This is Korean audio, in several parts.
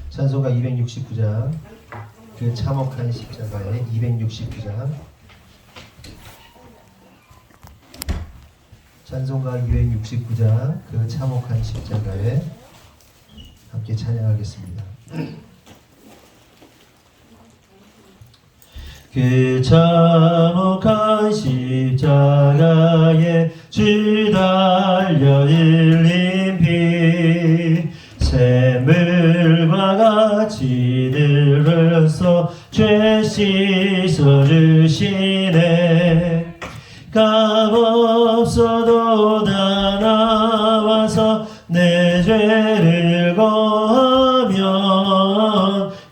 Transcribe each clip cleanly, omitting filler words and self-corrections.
찬송가 269장 그 참혹한 십자가의 269장 찬송가 269장 그 참혹한 십자가에 함께 찬양하겠습니다. 그 참혹한 십자가에 주 달려 흘린 피 샘물과 같이 들어서 죄 씻어주시네. 값없어도 다 나와서 내 죄를 거하면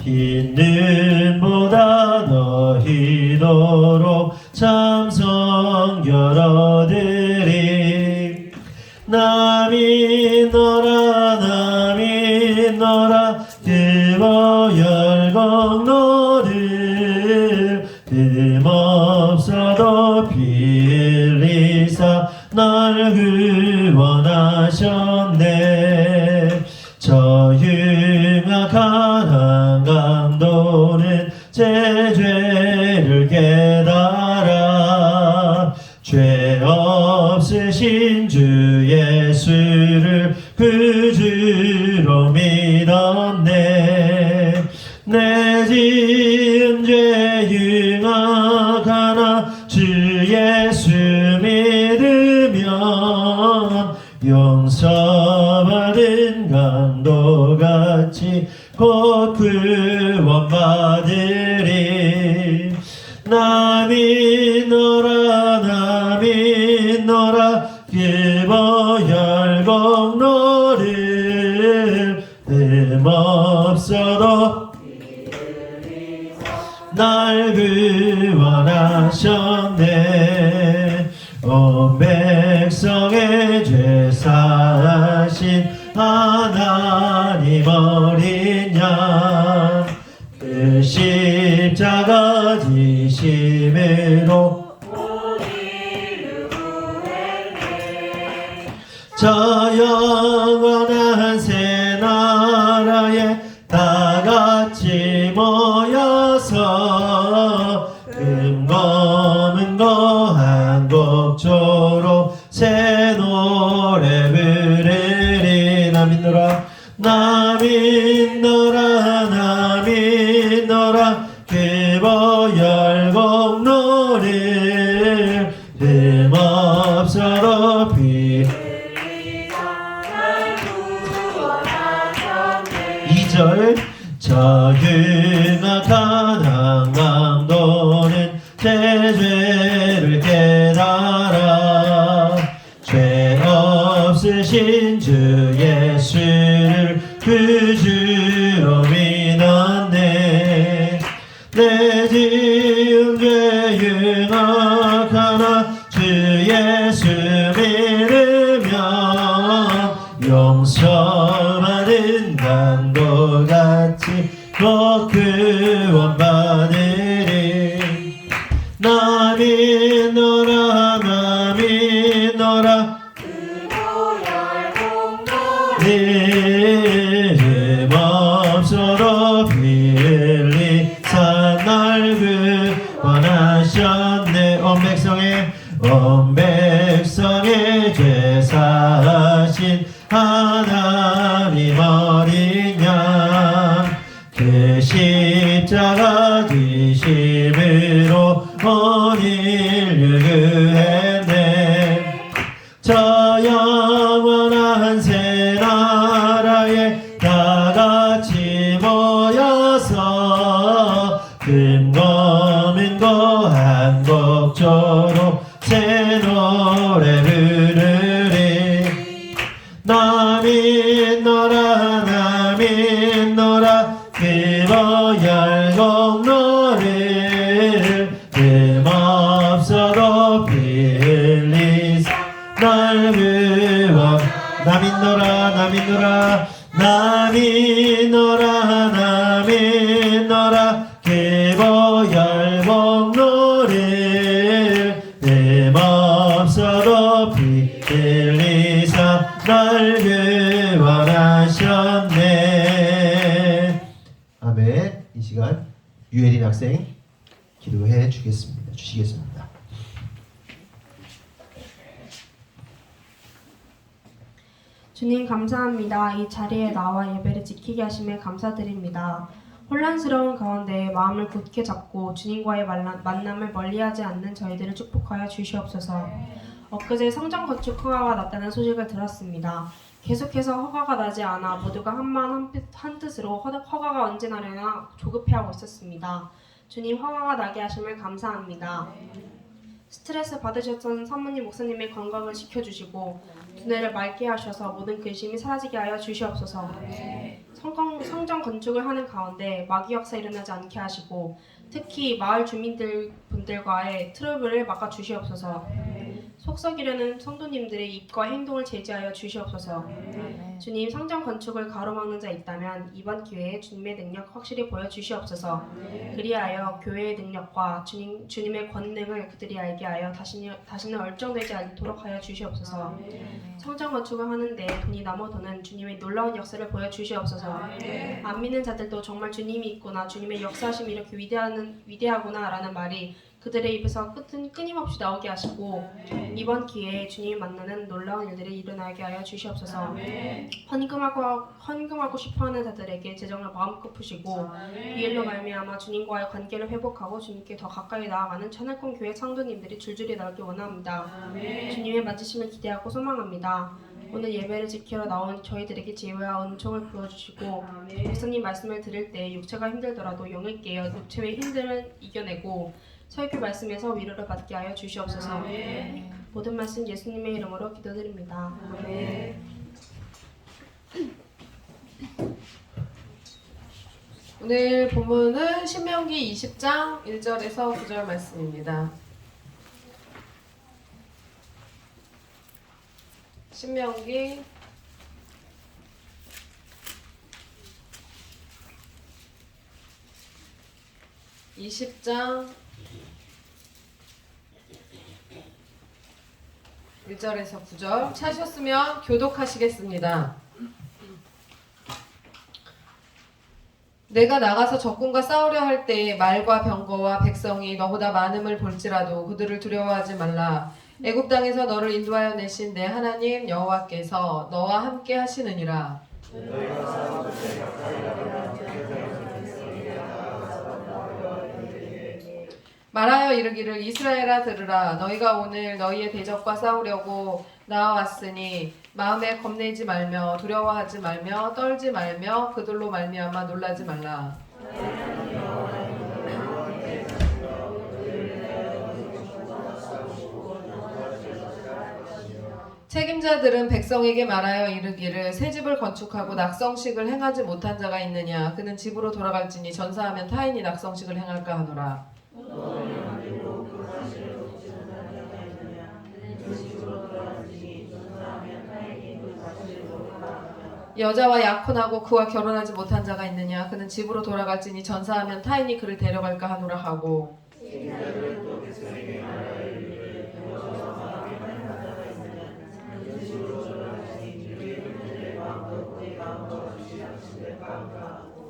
흰 눈보다 더 희도록 참성결 얻으리. 나 믿노라 나 믿노라 그보 열공로를 흠없어도 피 흘리사 날 구원하셨네. 저 흉악한 한강도는 제 죄를 깨달아 죄 없으신 주 예수를 구주로 믿었네. 내 지은 죄 흉악하나 주 예수 믿으면 용서받은 강도같이 곧 구원받으리. 나 믿노라 나 믿노라 길보 열공로를 흠없어도 날 구원하셨네. 온 백성의 죄 사하신 하나님 어린 양 그 십자가 지심으로 저 영원한 새 나라에 다 같이 모여서 금고 한곡조로 새 노래 부르리. 나 믿노라 나 믿노라 나 믿노라 그보 열공로를 흠없어도 피 2절 저 흉악한 한강도는 제 죄를 깨달아 죄 없으신 주 예수를 구주로 믿었네. 내 지은 죄 흉악하나 주 예수 믿으면 용서받은 강도같이 곧 구원받으리. 나 믿노라 나 믿노라 흠없어도 피 흘리사 날 구원하셨네. 온 백성의 죄 사하신 하나님 어린 양 그 십자가 지심으로 온 인류 구했네. 저 영원한 새 나라에 다 같이 모여서 금고 민고 한곡조로 새 노래 부르리. 나 믿노라 나 믿노라 그보 열공로를 흠없어도 피 흘리사 날 구원. 나 믿노라 나 믿노라 나 믿노라 나 믿노라 그보 열공로를 흠없어 더럽히 흘리사 날 구원하셨네. 아멘. 이 시간 유혜린 학생 기도해 주시겠습니다. 주님 감사합니다. 이 자리에 나와 예배를 지키게 하심에 감사드립니다. 혼란스러운 가운데 마음을 굳게 잡고 주님과의 만남을 멀리하지 않는 저희들을 축복하여 주시옵소서. 엊그제 성전 건축 허가가 났다는 소식을 들었습니다. 계속해서 허가가 나지 않아 모두가 한 뜻으로 허가가 언제 나려나 조급해하고 있었습니다. 주님 허가가 나게 하심을 감사합니다. 스트레스 받으셨던 사모님 목사님의 건강을 지켜주시고 두뇌를 맑게 하셔서 모든 근심이 사라지게 하여 주시옵소서. 성전 건축을 하는 가운데 마귀 역사 일어나지 않게 하시고 특히 마을 주민분들과의 트러블을 막아 주시옵소서. 속썩이려는 성도님들의 입과 행동을 제지하여 주시옵소서. 주님 성전 건축을 가로막는 자 있다면 이번 기회에 주님의 능력 확실히 보여주시옵소서. 그리하여 교회의 능력과 주님의 권능을 그들이 알게 하여 다시는 얼쩡되지 않도록 하여 주시옵소서. 성전 건축을 하는데 돈이 남아도는 주님의 놀라운 역사를 보여주시옵소서. 안 믿는 자들도 정말 주님이 있구나, 주님의 역사하심이 이렇게 위대하구나 라는 말이 그들의 입에서 끊임없이 나오게 하시고 이번 기회에 주님이 만나는 놀라운 일들이 일어나게 하여 주시옵소서. 헌금하고 싶어하는 자들에게 재정을 마음껏 푸시고 이 일로 말미암아 주님과의 관계를 회복하고 주님께 더 가까이 나아가는 천일권 교회 성도님들이 줄줄이 나오길 원합니다. 주님의 만지심을 기대하고 소망합니다. 오늘 예배를 지키러 나온 저희들에게 지혜와 은총을 부어주시고 목사님 말씀을 들을 때 육체가 힘들더라도 영을 깨어 육체의 힘듦을 이겨내고 설교 말씀에서 위로를 받게 하여 주시옵소서. 모든 말씀 예수님의 이름으로 기도드립니다. 아멘. 오늘 본문은 신명기 20장 1절에서 9절 말씀입니다. 신명기 20장 1절에서 9절 찾으셨으면 교독하시겠습니다. 내가 나가서 적군과 싸우려 할 때에 말과 병거와 백성이 너보다 많음을 볼지라도 그들을 두려워하지 말라. 애굽 땅에서 너를 인도하여 내신 내 하나님 여호와께서 너와 함께 하시느니라. 말하여 이르기를 이스라엘아 들으라. 너희가 오늘 너희의 대적과 싸우려고 나와왔으니 마음에 겁내지 말며 두려워하지 말며 떨지 말며 그들로 말미암아 놀라지 말라. 책임자들은 백성에게 말하여 이르기를 새 집을 건축하고 낙성식을 행하지 못한 자가 있느냐. 그는 집으로 돌아갈지니 전사하면 타인이 낙성식을 행할까 하노라. 여자와 약혼하고 그와 결혼하지 못한 자가 있느냐. 그는 집으로 돌아갈지니 전사하면 타인이 그를 데려갈까 하노라 하고.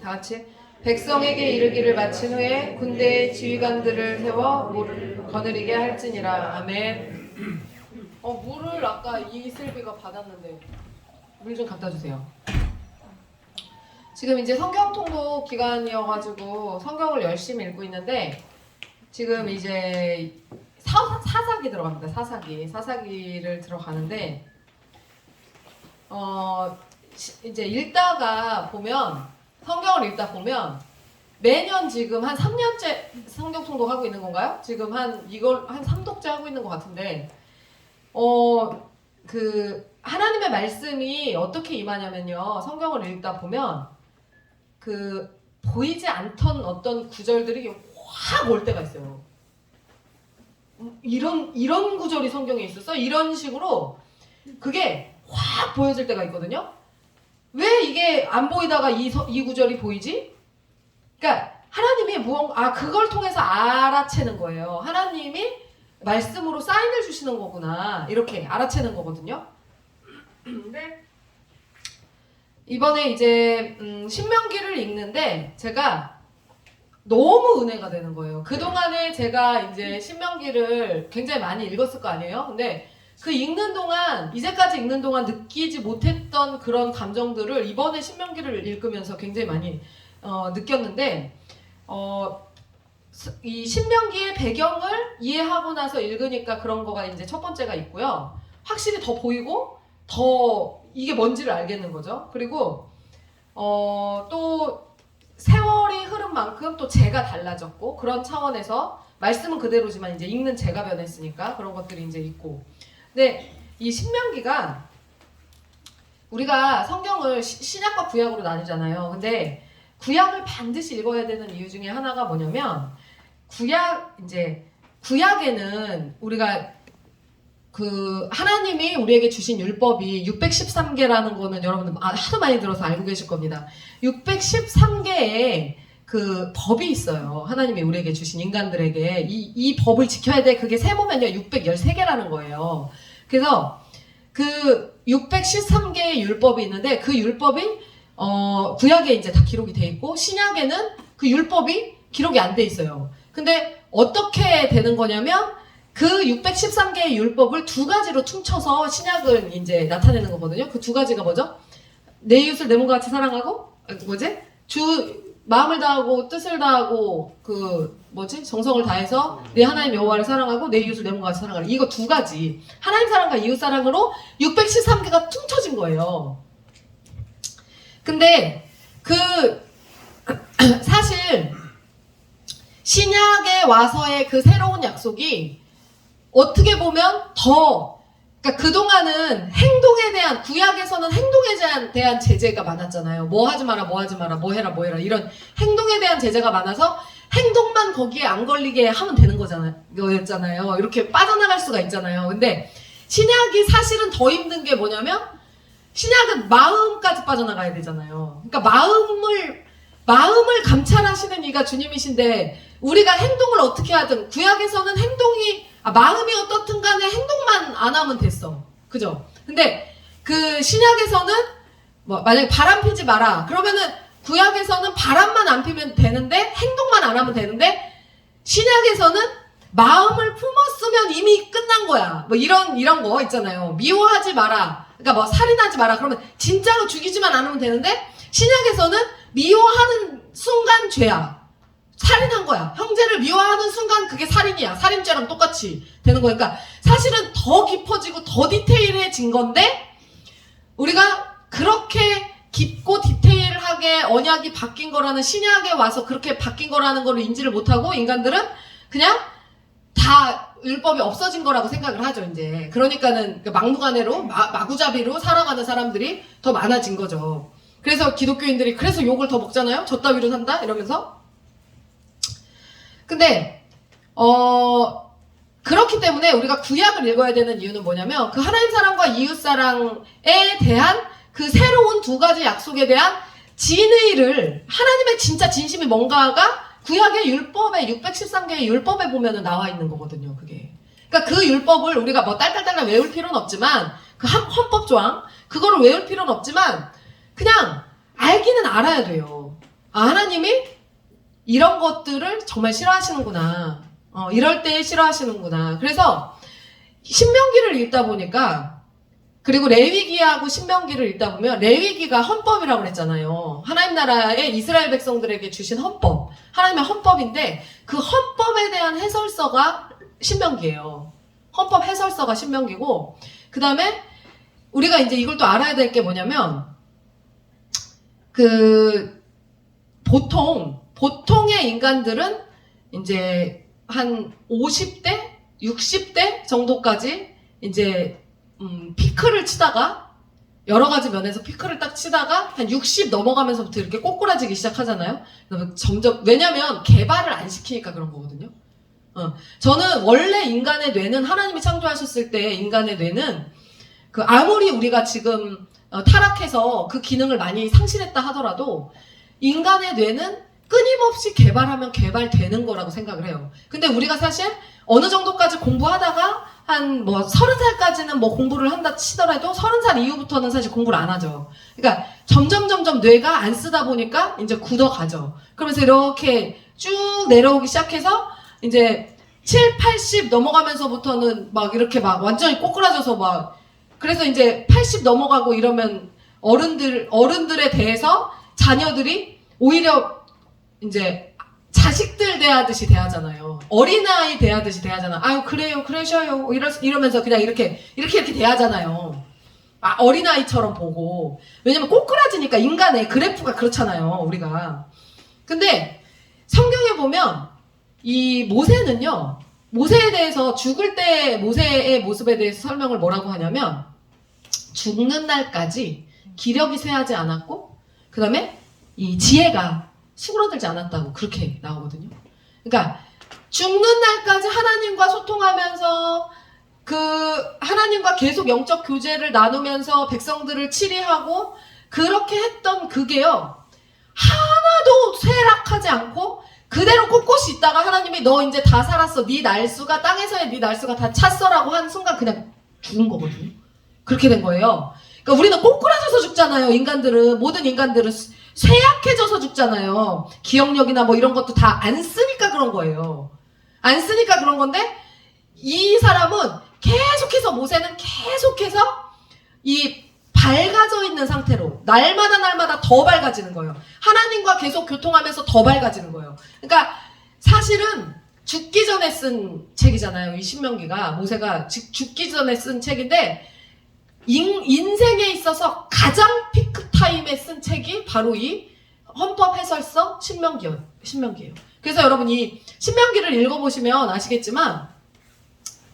다같이 백성에게 이르기를 마친 후에 군대의 지휘관들을 세워 물을 거느리게 할지니라. 아멘. 물을 아까 이슬비가 받았는데 물 좀 갖다 주세요. 지금 이제 성경 통독 기간이어가지고 성경을 열심히 읽고 있는데 지금 이제 사사기 들어갑니다. 사사기를 들어가는데 이제 읽다가 보면 성경을 읽다 보면 매년 지금 한 3년째 성경 통독하고 있는 건가요? 지금 한 3독째 하고 있는 것 같은데 하나님의 말씀이 어떻게 임하냐면요. 성경을 읽다 보면 보이지 않던 어떤 구절들이 확 올 때가 있어요. 이런 구절이 성경에 있었어? 이런 식으로 그게 확 보여질 때가 있거든요. 왜 이게 안 보이다가 이 구절이 보이지? 그러니까 하나님이 그걸 통해서 알아채는 거예요. 하나님이 말씀으로 사인을 주시는 거구나 이렇게 알아채는 거거든요. 근데 이번에 이제 신명기를 읽는데 제가 너무 은혜가 되는 거예요. 그동안에 제가 이제 신명기를 굉장히 많이 읽었을 거 아니에요. 근데 그 읽는 동안, 이제까지 읽는 동안 느끼지 못했던 그런 감정들을 이번에 신명기를 읽으면서 굉장히 많이 느꼈는데 이 신명기의 배경을 이해하고 나서 읽으니까 그런 거가 이제 첫 번째가 있고요. 확실히 더 보이고 더 이게 뭔지를 알겠는 거죠. 그리고 또 세월이 흐른 만큼 또 제가 달라졌고 그런 차원에서 말씀은 그대로지만 이제 읽는 제가 변했으니까 그런 것들이 이제 있고. 근데 이 신명기가 우리가 성경을 신약과 구약으로 나누잖아요. 근데 구약을 반드시 읽어야 되는 이유 중에 하나가 뭐냐면 구약에는 우리가 그 하나님이 우리에게 주신 율법이 613개라는 거는 여러분들 하도 많이 들어서 알고 계실 겁니다. 613개의 그 법이 있어요. 하나님이 우리에게 주신 인간들에게 이 법을 지켜야 돼. 그게 세보면요 613개라는 거예요. 그래서 그 613개의 율법이 있는데 그 율법이 구약에 이제 다 기록이 돼 있고 신약에는 그 율법이 기록이 안 돼 있어요. 근데 어떻게 되는 거냐면 그 613개의 율법을 두 가지로 퉁쳐서 신약은 이제 나타내는 거거든요. 그 두 가지가 뭐죠? 내 이웃을 내 몸과 같이 사랑하고 마음을 다하고 뜻을 다하고 정성을 다해서 내 하나님 여호와를 사랑하고 내 이웃을 내 몸과 같이 사랑하라. 이거 두 가지. 하나님 사랑과 이웃 사랑으로 613개가 퉁쳐진 거예요. 근데 사실 신약에 와서의 그 새로운 약속이 어떻게 보면 그러니까 그동안은 행동에 대한, 구약에서는 행동에 대한 제재가 많았잖아요. 뭐 하지 마라, 뭐 하지 마라, 뭐 해라, 뭐 해라. 이런 행동에 대한 제재가 많아서 행동만 거기에 안 걸리게 하면 되는 거였잖아요. 이렇게 빠져나갈 수가 있잖아요. 근데 신약이 사실은 더 힘든 게 뭐냐면 신약은 마음까지 빠져나가야 되잖아요. 그러니까 마음을 감찰하시는 이가 주님이신데 우리가 행동을 어떻게 하든 구약에서는 마음이 어떻든 간에 행동만 안 하면 됐어. 그죠? 근데 그 신약에서는 만약에 바람 피지 마라. 그러면은 구약에서는 바람만 안 피면 되는데 행동만 안 하면 되는데 신약에서는 마음을 품었으면 이미 끝난 거야. 이런 거 있잖아요. 미워하지 마라. 그러니까 살인하지 마라. 그러면 진짜로 죽이지만 않으면 되는데 신약에서는 미워하는 순간 죄야. 살인한 거야. 형제를 미워하는 순간 그게 살인이야. 살인죄랑 똑같이 되는 거니까 사실은 더 깊어지고 더 디테일해진 건데 우리가 그렇게 깊고 디테일하게 언약이 바뀐 거라는 신약에 와서 그렇게 바뀐 거라는 걸 인지를 못하고 인간들은 그냥 다 율법이 없어진 거라고 생각을 하죠. 이제 그러니까는 막무가내로 마구잡이로 살아가는 사람들이 더 많아진 거죠. 그래서 기독교인들이 그래서 욕을 더 먹잖아요. 저 따위로 산다 이러면서. 근데 그렇기 때문에 우리가 구약을 읽어야 되는 이유는 뭐냐면 그 하나님 사랑과 이웃 사랑에 대한 그 새로운 두 가지 약속에 대한 진의를 하나님의 진짜 진심이 뭔가가 구약의 율법에 613개의 율법에 보면은 나와 있는 거거든요. 그게. 그러니까 그 율법을 우리가 딸딸딸 외울 필요는 없지만 그 헌법 조항 그거를 외울 필요는 없지만 그냥 알기는 알아야 돼요. 하나님이 이런 것들을 정말 싫어하시는구나. 이럴 때 싫어하시는구나. 그래서 신명기를 읽다 보니까 그리고 레위기하고 신명기를 읽다 보면 레위기가 헌법이라고 그랬잖아요. 하나님 나라의 이스라엘 백성들에게 주신 헌법. 하나님의 헌법인데 그 헌법에 대한 해설서가 신명기예요. 헌법 해설서가 신명기고 그 다음에 우리가 이제 이걸 또 알아야 될 게 뭐냐면 보통의 인간들은 이제 한 50대, 60대 정도까지 이제 피크를 치다가 여러 가지 면에서 피크를 딱 치다가 한 60 넘어가면서부터 이렇게 꼬꾸라지기 시작하잖아요. 점점 왜냐면 개발을 안 시키니까 그런 거거든요. 저는 원래 인간의 뇌는 하나님이 창조하셨을 때 인간의 뇌는 아무리 우리가 지금 타락해서 그 기능을 많이 상실했다 하더라도 인간의 뇌는 끊임없이 개발하면 개발되는 거라고 생각을 해요. 근데 우리가 사실 어느 정도까지 공부하다가 한 뭐 30살까지는 뭐 공부를 한다 치더라도 30살 이후부터는 사실 공부를 안 하죠. 그러니까 점점 뇌가 안 쓰다 보니까 이제 굳어가죠. 그러면서 이렇게 쭉 내려오기 시작해서 이제 7, 80 넘어가면서부터는 막 이렇게 막 완전히 꼬꾸라져서 막 그래서 이제 80 넘어가고 이러면 어른들에 대해서 자녀들이 오히려 이제 자식들 대하듯이 대하잖아요. 어린아이 대하듯이 대하잖아. 아유, 그래요, 그러셔요. 이러면서 그냥 이렇게 대하잖아요. 아, 어린아이처럼 보고. 왜냐면 꼬꾸라지니까 인간의 그래프가 그렇잖아요, 우리가. 근데 성경에 보면 이 모세는요, 모세에 대해서 죽을 때 모세의 모습에 대해서 설명을 뭐라고 하냐면 죽는 날까지 기력이 쇠하지 않았고 그 다음에 이 지혜가 수그러들지 않았다고 그렇게 나오거든요. 그러니까 죽는 날까지 하나님과 소통하면서 그 하나님과 계속 영적 교제를 나누면서 백성들을 치리하고 그렇게 했던 그게요 하나도 쇠락하지 않고 그대로 꼿꼿이 있다가 하나님이 너 이제 다 살았어. 네 날수가 땅에서의 네 날수가 다 찼어라고 한 순간 그냥 죽은 거거든요. 그렇게 된 거예요. 그러니까 우리는 꼬꾸라져서 죽잖아요. 모든 인간들은 쇠약해져서 죽잖아요. 기억력이나 뭐 이런 것도 다 안 쓰니까 그런 거예요. 안 쓰니까 그런 건데 이 사람은 계속해서 모세는 계속해서 이 밝아져 있는 상태로 날마다 더 밝아지는 거예요. 하나님과 계속 교통하면서 더 밝아지는 거예요. 그러니까 사실은 죽기 전에 쓴 책이잖아요. 이 신명기가 모세가 죽기 전에 쓴 책인데 인생에 있어서 가장 피크 타임에 쓴 책이 바로 이 헌법 해설서 신명기예요. 그래서 여러분 이 신명기를 읽어보시면 아시겠지만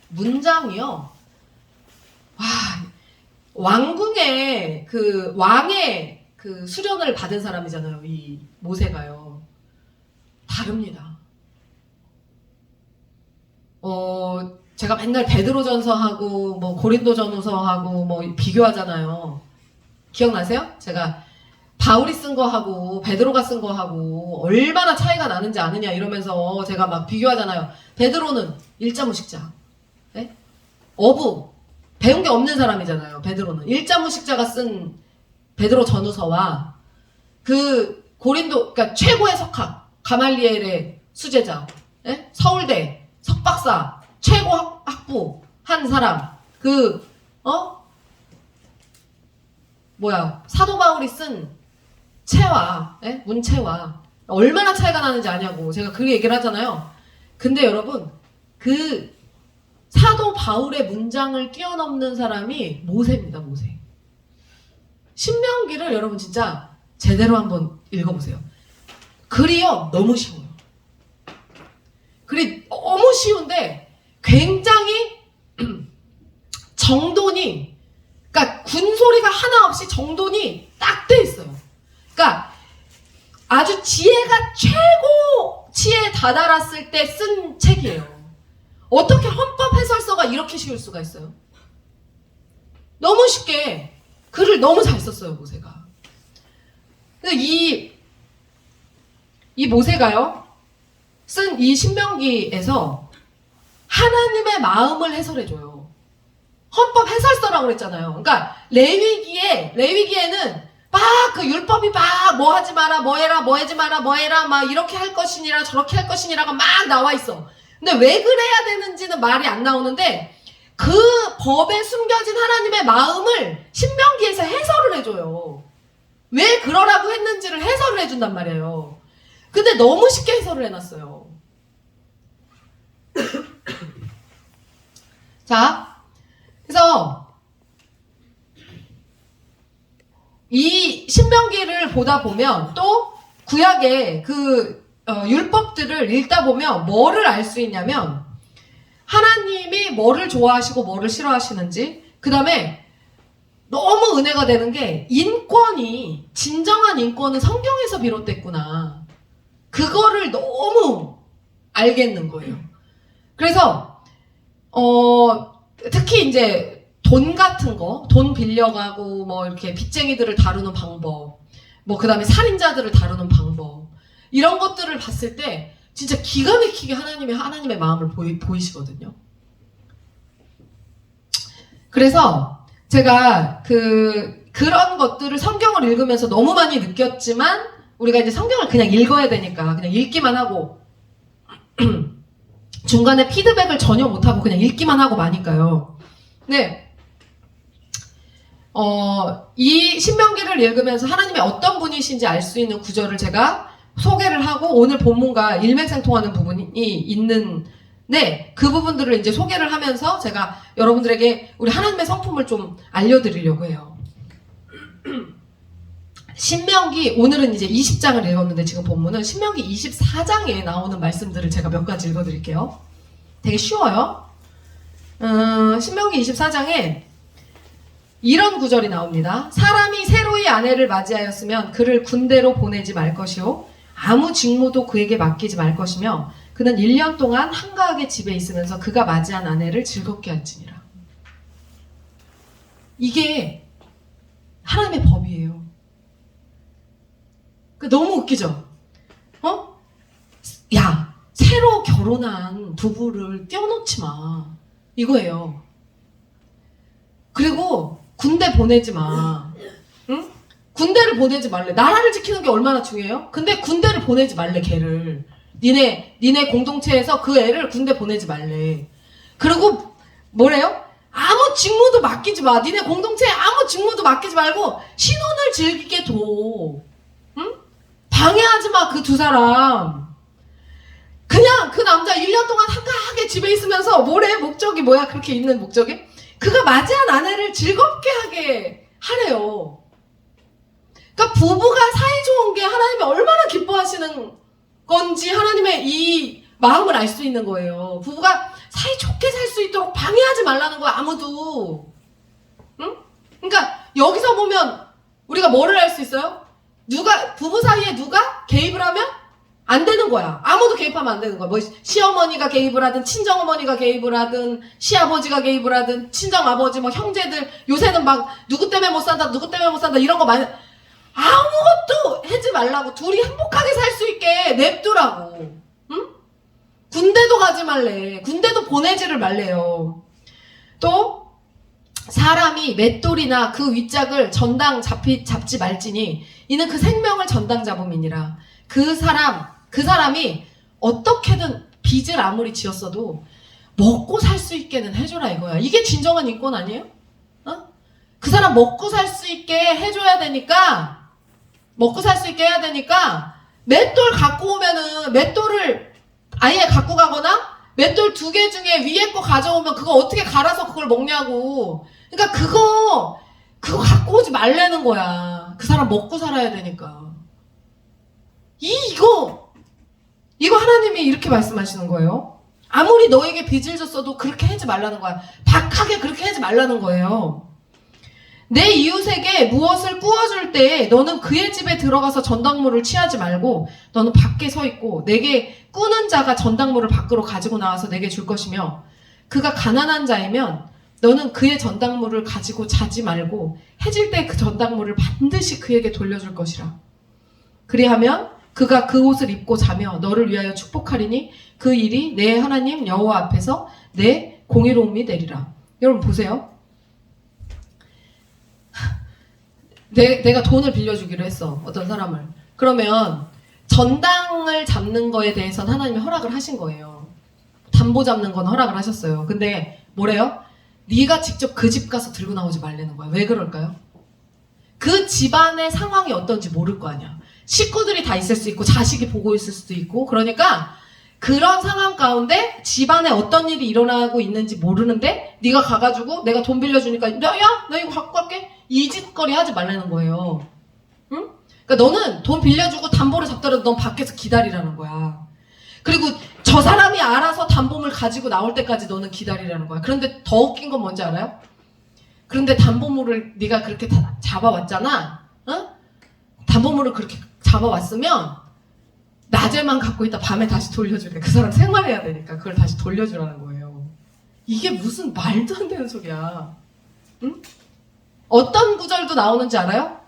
문장이요. 와, 왕궁의 그 왕의 그 수련을 받은 사람이잖아요. 이 모세가요. 다릅니다. 제가 맨날 베드로전서하고 뭐 고린도전서하고 뭐 비교하잖아요. 기억나세요? 제가 바울이 쓴 거하고 베드로가 쓴 거하고 얼마나 차이가 나는지 아느냐 이러면서 제가 막 비교하잖아요. 베드로는 일자무식자, 네? 어부 배운 게 없는 사람이잖아요. 베드로는 일자무식자가 쓴 베드로 전후서와 그 고린도 그러니까 최고의 석학 가말리엘의 수제자, 네? 서울대 석박사 최고 학부 한 사람 사도 바울이 쓴 체와 문체와 얼마나 차이가 나는지 아냐고 제가 그 얘기를 하잖아요. 근데 여러분 그 사도 바울의 문장을 뛰어넘는 사람이 모세입니다. 모세. 신명기를 여러분 진짜 제대로 한번 읽어보세요. 글이요 너무 쉬워요. 글이 너무 쉬운데 굉장히 정돈이 그러니까 군소리가 하나 없이 정돈이 딱 돼 있어요. 그러니까 아주 지혜가 최고치에 다다랐을 때 쓴 책이에요. 어떻게 헌법 해설서가 이렇게 쉬울 수가 있어요? 너무 쉽게 글을 너무 잘 썼어요, 모세가. 근데 이 모세가요, 쓴 이 신명기에서 하나님의 마음을 해설해줘요. 헌법 해설서라고 그랬잖아요. 그러니까 레위기에는 막 그 율법이 막 뭐 하지 마라, 뭐 해라, 뭐 하지 마라, 뭐 해라, 막 이렇게 할 것이니라 저렇게 할 것이니라가 막 나와 있어. 근데 왜 그래야 되는지는 말이 안 나오는데 그 법에 숨겨진 하나님의 마음을 신명기에서 해설을 해줘요. 왜 그러라고 했는지를 해설을 해준단 말이에요. 근데 너무 쉽게 해설을 해놨어요. 자, 그래서 이 신명기를 보다 보면 또 구약의 그 율법들을 읽다 보면 뭐를 알 수 있냐면 하나님이 뭐를 좋아하시고 뭐를 싫어하시는지, 그 다음에 너무 은혜가 되는 게 인권이, 진정한 인권은 성경에서 비롯됐구나. 그거를 너무 알겠는 거예요. 그래서 특히 이제 돈 같은 거, 돈 빌려가고 뭐 이렇게 빚쟁이들을 다루는 방법, 뭐 그 다음에 살인자들을 다루는 방법, 이런 것들을 봤을 때 진짜 기가 막히게 하나님의 마음을 보이시거든요. 그래서 제가 그런 것들을 성경을 읽으면서 너무 많이 느꼈지만 우리가 이제 성경을 그냥 읽어야 되니까 그냥 읽기만 하고 중간에 피드백을 전혀 못하고 그냥 읽기만 하고 마니까요. 네. 이 신명기를 읽으면서 하나님이 어떤 분이신지 알 수 있는 구절을 제가 소개를 하고 오늘 본문과 일맥상통하는 부분이 있는데 그 부분들을 이제 소개를 하면서 제가 여러분들에게 우리 하나님의 성품을 좀 알려드리려고 해요. 신명기 오늘은 이제 20장을 읽었는데 지금 본문은 신명기 24장에 나오는 말씀들을 제가 몇 가지 읽어드릴게요. 되게 쉬워요. 신명기 24장에 이런 구절이 나옵니다. 사람이 새로이 아내를 맞이하였으면 그를 군대로 보내지 말 것이요 아무 직무도 그에게 맡기지 말 것이며 그는 1년 동안 한가하게 집에 있으면서 그가 맞이한 아내를 즐겁게 할지니라. 이게 하나님의 법이에요. 너무 웃기죠? 야, 새로 결혼한 부부를 떼어놓지 마. 이거예요. 그리고 군대 보내지 마. 응? 군대를 보내지 말래. 나라를 지키는 게 얼마나 중요해요? 근데 군대를 보내지 말래, 걔를. 니네 공동체에서 그 애를 군대 보내지 말래. 그리고 뭐래요? 아무 직무도 맡기지 마. 니네 공동체에 아무 직무도 맡기지 말고 신혼을 즐기게 둬. 응? 방해하지 마, 그 두 사람. 그냥 그 남자 1년 동안 한가하게 집에 있으면서 목적이 뭐야? 그렇게 있는 목적이? 그가 맞이한 아내를 즐겁게 하게 하래요. 그러니까 부부가 사이좋은 게 하나님이 얼마나 기뻐하시는 건지 하나님의 이 마음을 알 수 있는 거예요. 부부가 사이좋게 살 수 있도록 방해하지 말라는 거야, 아무도. 응? 그러니까 여기서 보면 우리가 뭐를 알 수 있어요? 부부 사이에 누가 개입을 하면 안 되는 거야. 아무도 개입하면 안 되는 거야. 뭐 시어머니가 개입을 하든 친정어머니가 개입을 하든 시아버지가 개입을 하든 친정아버지 뭐 형제들 요새는 막 누구 때문에 못 산다 이런 거 많이 아무것도 하지 말라고 둘이 행복하게 살 수 있게 냅두라고. 응? 군대도 가지 말래. 군대도 보내지를 말래요. 또 사람이 맷돌이나 그 윗짝을 전당 잡지 말지니 이는 그 생명을 전당 잡음이니라. 그 사람이 어떻게든 빚을 아무리 지었어도 먹고 살 수 있게는 해줘라 이거야. 이게 진정한 인권 아니에요? 그 사람 먹고 살 수 있게 해줘야 되니까 맷돌 갖고 오면은 맷돌을 아예 갖고 가거나 맷돌 2개 중에 위에 거 가져오면 그거 어떻게 갈아서 그걸 먹냐고. 그러니까 그거 갖고 오지 말라는 거야. 그 사람 먹고 살아야 되니까. 이거 하나님이 이렇게 말씀하시는 거예요. 아무리 너에게 빚을 졌어도 그렇게 하지 말라는 거야. 박하게 그렇게 하지 말라는 거예요. 내 이웃에게 무엇을 꾸어줄 때 너는 그의 집에 들어가서 전당물을 취하지 말고 너는 밖에 서 있고 내게 꾸는 자가 전당물을 밖으로 가지고 나와서 내게 줄 것이며 그가 가난한 자이면 너는 그의 전당물을 가지고 자지 말고 해질 때 그 전당물을 반드시 그에게 돌려줄 것이라. 그리하면 그가 그 옷을 입고 자며 너를 위하여 축복하리니 그 일이 내 하나님 여호와 앞에서 내 공의로움이 되리라. 여러분 보세요. 내가 돈을 빌려주기로 했어. 어떤 사람을. 그러면 전당을 잡는 거에 대해서는 하나님이 허락을 하신 거예요. 담보 잡는 건 허락을 하셨어요. 근데 뭐래요? 네가 직접 그 집 가서 들고 나오지 말라는 거야. 왜 그럴까요? 그 집안의 상황이 어떤지 모를 거 아니야. 식구들이 다 있을 수 있고 자식이 보고 있을 수도 있고 그러니까 그런 상황 가운데 집안에 어떤 일이 일어나고 있는지 모르는데 네가 가가지고 내가 돈 빌려주니까 야 나 이거 갖고 갈게 이 짓거리 하지 말라는 거예요. 응? 그러니까 너는 돈 빌려주고 담보를 잡더라도 넌 밖에서 기다리라는 거야. 그리고 저 사람이 알아서 담보물 가지고 나올 때까지 너는 기다리라는 거야. 그런데 더 웃긴 건 뭔지 알아요? 그런데 담보물을 네가 그렇게 다 잡아왔잖아. 어? 담보물을 그렇게 잡아왔으면 낮에만 갖고 있다 밤에 다시 돌려주래. 그 사람 생활해야 되니까 그걸 다시 돌려주라는 거예요. 이게 무슨 말도 안 되는 소리야. 응? 어떤 구절도 나오는지 알아요?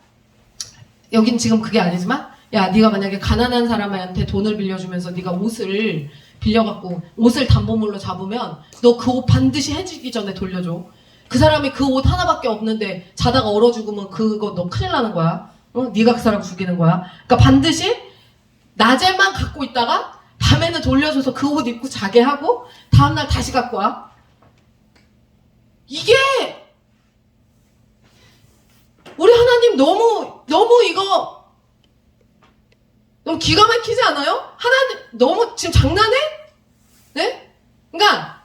여긴 지금 그게 아니지만 야, 네가 만약에 가난한 사람한테 돈을 빌려주면서 네가 옷을 빌려갖고 옷을 담보물로 잡으면 너 그 옷 반드시 해지기 전에 돌려줘. 그 사람이 그 옷 하나밖에 없는데 자다가 얼어 죽으면 그거 너 큰일 나는 거야. 네가 그 사람 죽이는 거야. 그러니까 반드시 낮에만 갖고 있다가 밤에는 돌려줘서 그 옷 입고 자게 하고 다음날 다시 갖고 와. 이게 우리 하나님 너무 이거 너무 기가 막히지 않아요? 하나님 너무 지금 장난해? 네? 그러니까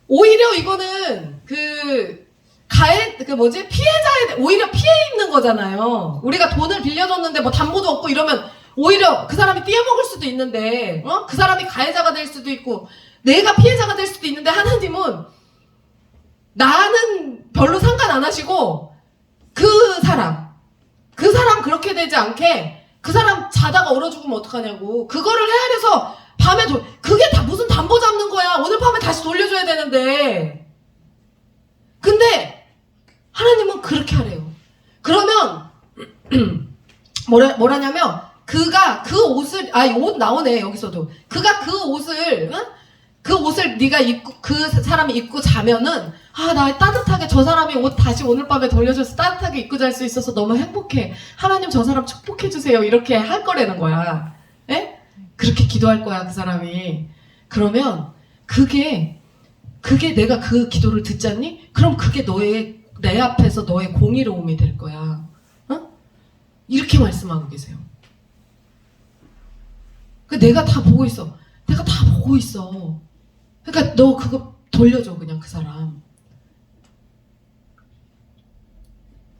오히려 이거는 피해자에 오히려 피해 입는 거잖아요. 우리가 돈을 빌려줬는데 뭐 담보도 없고 이러면 오히려 그 사람이 떼어먹을 수도 있는데, 그 사람이 가해자가 될 수도 있고, 내가 피해자가 될 수도 있는데, 하나님은 나는 별로 상관 안 하시고, 그 사람 그렇게 되지 않게, 그 사람 자다가 얼어 죽으면 어떡하냐고. 그거를 헤아려서 밤에 그게 다 무슨 담보 잡는 거야. 오늘 밤에 다시 돌려줘야 되는데. 근데, 하나님은 그렇게 하래요. 그러면, 뭐라냐면, 그가 그 옷을, 옷 나오네, 여기서도. 그가 그 옷을 네가 입고, 그 사람이 입고 자면은, 나 따뜻하게 저 사람이 옷 다시 오늘 밤에 돌려줘서 따뜻하게 입고 잘 수 있어서 너무 행복해. 하나님 저 사람 축복해주세요. 이렇게 할 거라는 거야. 에? 그렇게 기도할 거야, 그 사람이. 그러면, 그게 내가 그 기도를 듣잖니? 그럼 그게 내 앞에서 너의 공의로움이 될 거야. 이렇게 말씀하고 계세요. 내가 다 보고 있어. 그러니까 너 그거 돌려줘, 그냥 그 사람.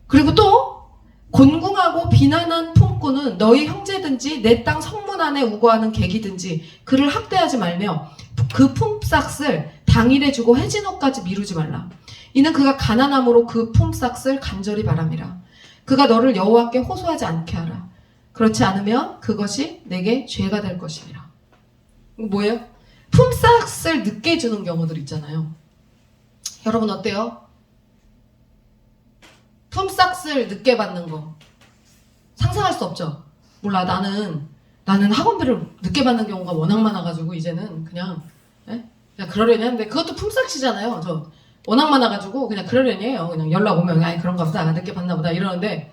그리고 또 곤궁하고 비난한 품꾼은 너희 형제든지 내 땅 성문 안에 우거하는 객이든지 그를 학대하지 말며 그 품삯을 당일에 주고 해진호까지 미루지 말라. 이는 그가 가난함으로 그 품삯을 간절히 바람이라. 그가 너를 여호와께 호소하지 않게 하라. 그렇지 않으면 그것이 내게 죄가 될 것이니라. 이거 뭐예요? 품삯을 늦게 주는 경우들 있잖아요. 여러분 어때요? 품삯을 늦게 받는 거 상상할 수 없죠? 몰라, 나는 학원비를 늦게 받는 경우가 워낙 많아가지고 이제는 그냥 그러려니 하는데, 그것도 품삯이잖아요. 저 워낙 많아가지고 그냥 그러려니 해요. 그냥 연락 오면 그런가 보다, 늦게 받나 보다 이러는데,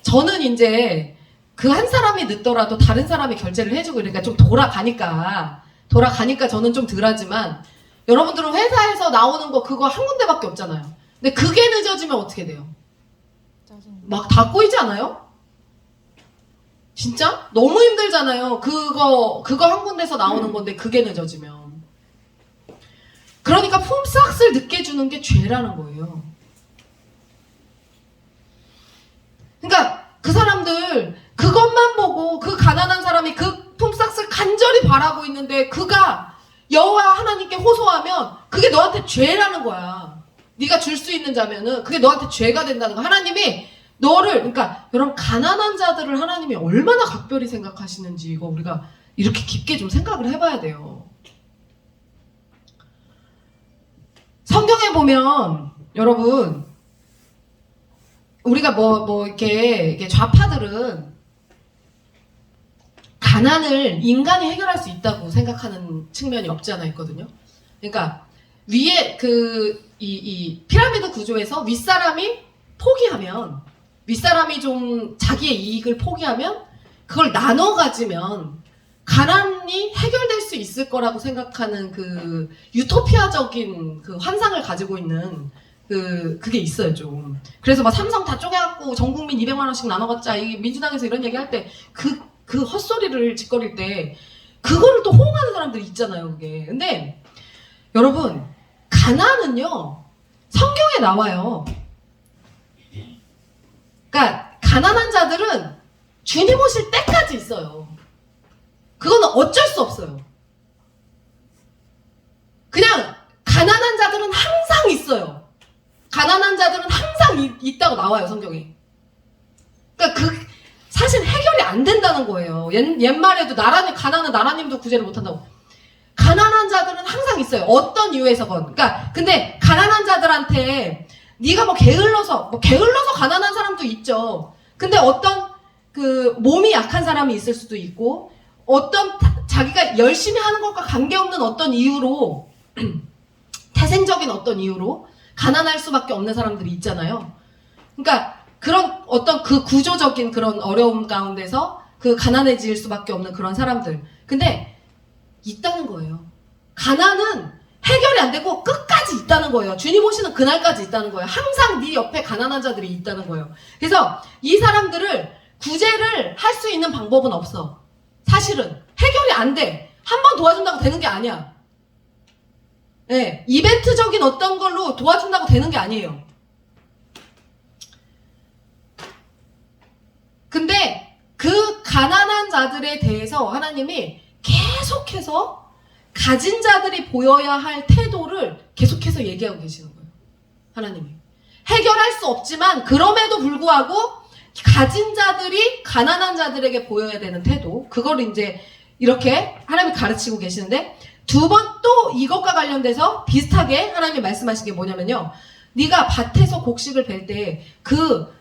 저는 이제 그 한 사람이 늦더라도 다른 사람이 결제를 해주고 이러니까 좀 돌아가니까 저는 좀 덜하지만, 여러분들은 회사에서 나오는 거 그거 한 군데밖에 없잖아요. 근데 그게 늦어지면 어떻게 돼요? 막 다 꼬이지 않아요? 진짜? 너무 힘들잖아요. 그거 한 군데서 나오는 건데 그게 늦어지면. 그러니까 품삯을 늦게 주는 게 죄라는 거예요. 그러니까 그 사람들 그것만 보고, 그 가난한 사람이 그 품삯을 간절히 바라고 있는데 그가 여호와 하나님께 호소하면 그게 너한테 죄라는 거야. 네가 줄 수 있는 자면은 그게 너한테 죄가 된다는 거야. 하나님이 그러니까 여러분, 가난한 자들을 하나님이 얼마나 각별히 생각하시는지 이거 우리가 이렇게 깊게 좀 생각을 해봐야 돼요. 성경에 보면 여러분, 우리가 이렇게 좌파들은 가난을 인간이 해결할 수 있다고 생각하는 측면이 없지 않아 있거든요. 그러니까 위에 이 피라미드 구조에서 윗사람이 좀 자기의 이익을 포기하면 그걸 나눠 가지면 가난이 해결될 수 있을 거라고 생각하는 그 유토피아적인 그 환상을 가지고 있는 그게 있어요, 좀. 그래서 막 삼성 다 쪼개갖고 전 국민 200만 원씩 나눠 갖자, 이 민주당에서 이런 얘기 할 때 그 헛소리를 짓거릴 때 그거를 또 호응하는 사람들이 있잖아요, 그게. 근데 여러분, 가난은요 성경에 나와요. 그러니까 가난한 자들은 주님 오실 때까지 있어요. 그거는 어쩔 수 없어요. 그냥 가난한 자들은 항상 있어요. 가난한 자들은 항상 있다고 나와요, 성경에. 그러니까 사실 해결이 안 된다는 거예요. 옛말에도 가난은 나라님도 구제를 못한다고. 가난한 자들은 항상 있어요. 어떤 이유에서건. 그러니까 근데 가난한 자들한테 네가 게을러서 가난한 사람도 있죠. 근데 어떤 그 몸이 약한 사람이 있을 수도 있고 어떤 자기가 열심히 하는 것과 관계없는 어떤 이유로 태생적인 어떤 이유로 가난할 수밖에 없는 사람들이 있잖아요. 그러니까 그런 어떤 그 구조적인 그런 어려움 가운데서 그 가난해질 수밖에 없는 그런 사람들. 근데 있다는 거예요. 가난은 해결이 안 되고 끝까지 있다는 거예요. 주님 오시는 그날까지 있다는 거예요. 항상 네 옆에 가난한 자들이 있다는 거예요. 그래서 이 사람들을 구제를 할 수 있는 방법은 없어. 사실은 해결이 안 돼. 한 번 도와준다고 되는 게 아니야. 네, 이벤트적인 어떤 걸로 도와준다고 되는 게 아니에요. 근데 그 가난한 자들에 대해서 하나님이 계속해서 가진 자들이 보여야 할 태도를 계속해서 얘기하고 계시는 거예요. 하나님이. 해결할 수 없지만 그럼에도 불구하고 가진 자들이 가난한 자들에게 보여야 되는 태도, 그걸 이제 이렇게 하나님이 가르치고 계시는데, 두 번 또 이것과 관련돼서 비슷하게 하나님이 말씀하신 게 뭐냐면요, 네가 밭에서 곡식을 벨 때 그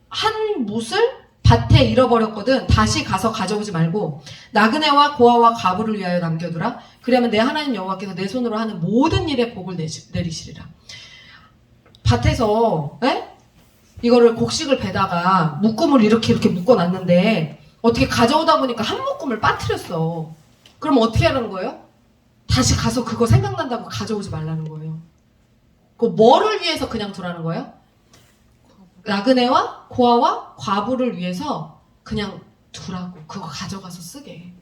한 못을 밭에 잃어버렸거든. 다시 가서 가져오지 말고 나그네와 고아와 과부를 위하여 남겨두라. 그러면 내 하나님 여호와께서 내 손으로 하는 모든 일에 복을 내리시리라. 밭에서 이거를 곡식을 베다가 묶음을 이렇게 묶어놨는데 어떻게 가져오다 보니까 한 묶음을 빠뜨렸어. 그럼 어떻게 하라는 거예요? 다시 가서 그거 생각난다고 가져오지 말라는 거예요. 그 뭐를 위해서 그냥 두라는 거예요? 나그네와 고아와 과부를 위해서 그냥 두라고. 그거 가져가서 쓰게.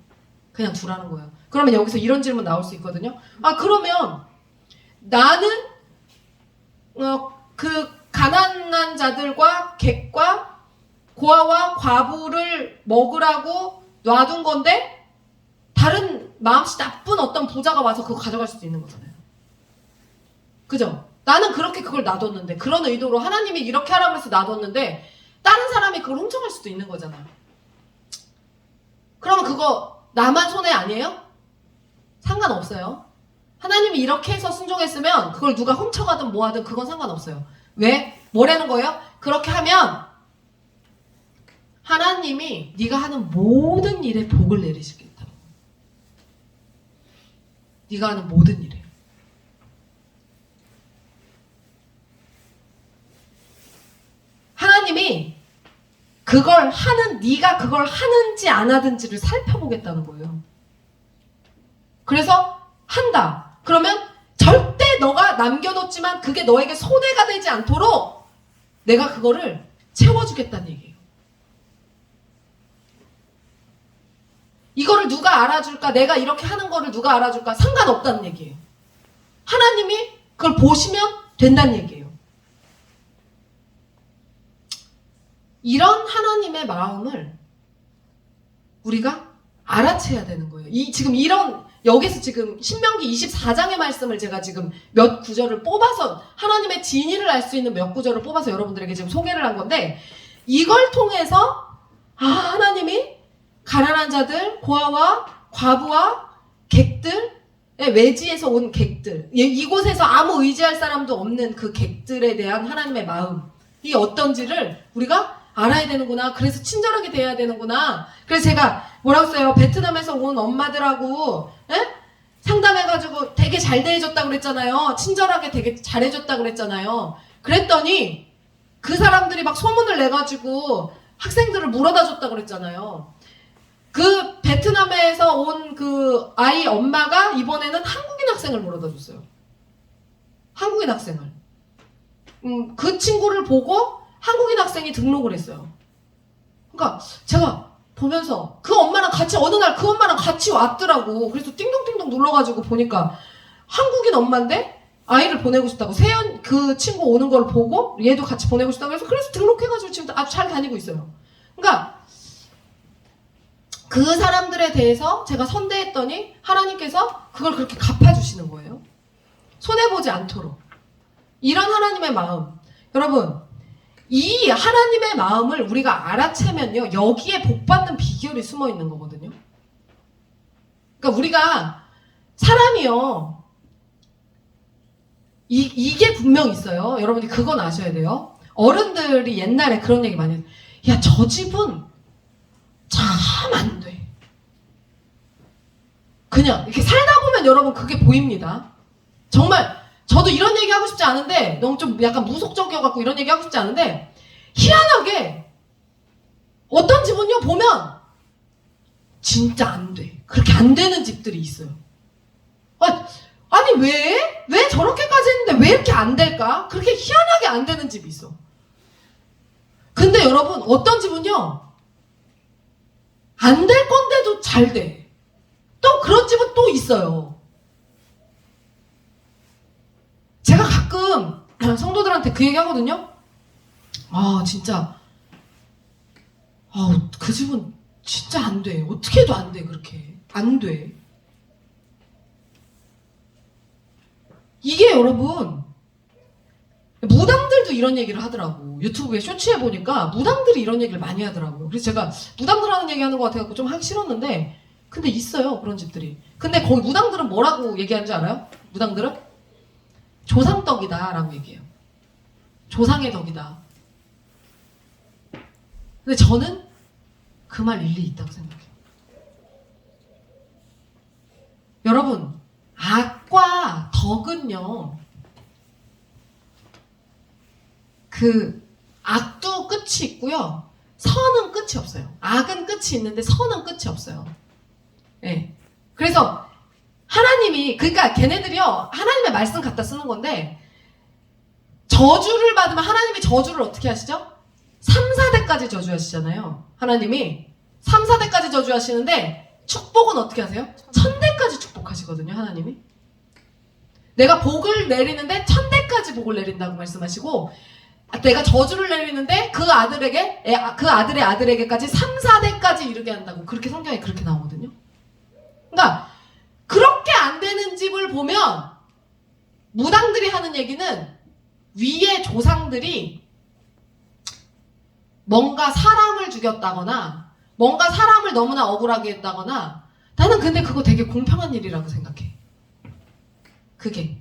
그냥 두라는 거예요. 그러면 여기서 이런 질문 나올 수 있거든요. 아, 그러면 나는 그 가난한 자들과 객과 고아와 과부를 먹으라고 놔둔 건데 다른 마음씨 나쁜 어떤 부자가 와서 그거 가져갈 수도 있는 거잖아요. 그죠? 나는 그렇게 그걸 놔뒀는데, 그런 의도로 하나님이 이렇게 하라고 해서 놔뒀는데 다른 사람이 그걸 훔쳐갈 수도 있는 거잖아. 그러면 그거 나만 손해 아니에요? 상관없어요. 하나님이 이렇게 해서 순종했으면 그걸 누가 훔쳐가든 뭐하든 그건 상관없어요. 왜? 뭐라는 거예요? 그렇게 하면 하나님이 네가 하는 모든 일에 복을 내리시겠다. 네가 하는 모든 일에. 하나님이 그걸 하는, 네가 그걸 하는지 안 하든지를 살펴보겠다는 거예요. 그래서 한다. 그러면 절대 너가 남겨뒀지만 그게 너에게 손해가 되지 않도록 내가 그거를 채워주겠다는 얘기예요. 이거를 누가 알아줄까? 내가 이렇게 하는 거를 누가 알아줄까? 상관없다는 얘기예요. 하나님이 그걸 보시면 된다는 얘기예요. 이런 하나님의 마음을 우리가 알아채야 되는 거예요. 지금 여기서 지금 신명기 24장의 말씀을 제가 지금 몇 구절을 뽑아서, 하나님의 진의를 알 수 있는 몇 구절을 뽑아서 여러분들에게 지금 소개를 한 건데, 이걸 통해서 하나님이 가난한 자들, 고아와 과부와 객들, 외지에서 온 객들, 이곳에서 아무 의지할 사람도 없는 그 객들에 대한 하나님의 마음이 어떤지를 우리가 알아야 되는구나. 그래서 친절하게 대해야 되는구나. 그래서 제가 뭐라고 써요? 베트남에서 온 엄마들하고 상담해가지고 되게 잘 대해줬다고 그랬잖아요. 친절하게 되게 잘해줬다고 그랬잖아요. 그랬더니 그 사람들이 막 소문을 내가지고 학생들을 물어다 줬다고 그랬잖아요. 그 베트남에서 온 그 아이 엄마가 이번에는 한국인 학생을 물어다 줬어요. 한국인 학생을. 그 친구를 보고 한국인 학생이 등록을 했어요. 그러니까 제가 보면서 그 엄마랑 같이 어느 날 그 엄마랑 같이 왔더라고. 그래서 띵동띵동 눌러가지고 보니까 한국인 엄마인데 아이를 보내고 싶다고, 그 친구 오는 걸 보고 얘도 같이 보내고 싶다고 해서 그래서 등록해가지고 지금 아주 잘 다니고 있어요. 그러니까 그 사람들에 대해서 제가 선대했더니 하나님께서 그걸 그렇게 갚아주시는 거예요. 손해보지 않도록. 이런 하나님의 마음. 여러분, 이 하나님의 마음을 우리가 알아채면요, 여기에 복받는 비결이 숨어 있는 거거든요. 그러니까 우리가 사람이요, 이게 분명 있어요. 여러분이 그건 아셔야 돼요. 어른들이 옛날에 그런 얘기 많이 해요. 야, 저 집은 참 안 돼. 그냥 이렇게 살다 보면 여러분 그게 보입니다. 정말 저도 이런 얘기 하고 싶지 않은데 너무 좀 약간 무속적이어갖고 이런 얘기 하고 싶지 않은데 희한하게 어떤 집은요 보면 진짜 안 돼. 그렇게 안 되는 집들이 있어요. 아니 왜 저렇게까지 했는데 왜 이렇게 안 될까? 그렇게 희한하게 안 되는 집이 있어. 근데 여러분 어떤 집은요 안 될 건데도 잘 돼. 또 그런 집은 또 있어요. 제가 가끔 성도들한테 그 얘기 하거든요. 아 진짜 그 집은 진짜 안 돼. 어떻게 해도 안 돼. 그렇게 안 돼. 이게 여러분 무당들도 이런 얘기를 하더라고. 유튜브에 쇼츠에 보니까 무당들이 이런 얘기를 많이 하더라고요. 그래서 제가 무당들 하는 얘기 하는 것 같아서 좀 하기 싫었는데 근데 있어요 그런 집들이. 근데 거기 무당들은 뭐라고 얘기하는 줄 알아요? 무당들은 조상떡이다 라고 얘기해요. 조상의 덕이다. 근데 저는 그 말 일리 있다고 생각해요. 여러분 악과 덕은요 그 악도 끝이 있고요 선은 끝이 없어요. 악은 끝이 있는데 선은 끝이 없어요. 네. 그래서 하나님이 그러니까 걔네들이요 하나님의 말씀 갖다 쓰는 건데 저주를 받으면 하나님이 저주를 어떻게 하시죠? 3, 4대까지 저주하시잖아요. 하나님이 3, 4대까지 저주하시는데 축복은 어떻게 하세요? 1000대까지 축복하시거든요. 하나님이. 내가 복을 내리는데 1000대까지 복을 내린다고 말씀하시고 내가 저주를 내리는데 그 아들에게 그 아들의 아들에게까지 3, 4대까지 이르게 한다고 그렇게 성경에 그렇게 나오거든요. 그러니까 그렇게 안 되는 집을 보면 무당들이 하는 얘기는 위의 조상들이 뭔가 사람을 죽였다거나 뭔가 사람을 너무나 억울하게 했다거나 나는 근데 그거 되게 공평한 일이라고 생각해. 그게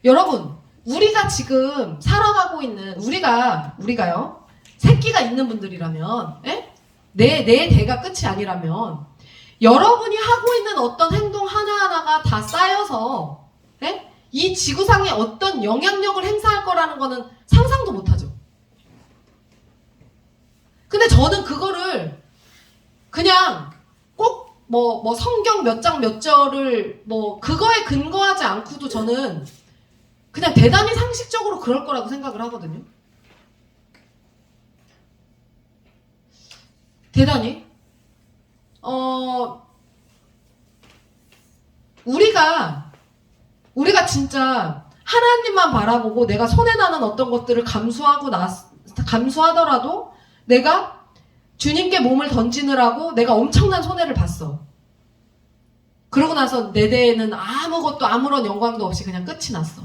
여러분 우리가 지금 살아가고 있는 우리가요 새끼가 있는 분들이라면 내 대가 끝이 아니라면 여러분이 하고 있는 어떤 행동 하나하나가 다 쌓여서 이 지구상에 어떤 영향력을 행사할 거라는 거는 상상도 못하죠. 근데 저는 그거를 그냥 꼭 뭐 성경 몇 장 몇 절을 뭐 그거에 근거하지 않고도 저는 그냥 대단히 상식적으로 그럴 거라고 생각을 하거든요. 대단히 우리가 진짜 하나님만 바라보고 내가 손해나는 어떤 것들을 감수하더라도 내가 주님께 몸을 던지느라고 내가 엄청난 손해를 봤어. 그러고 나서 내 대에는 아무것도 아무런 영광도 없이 그냥 끝이 났어.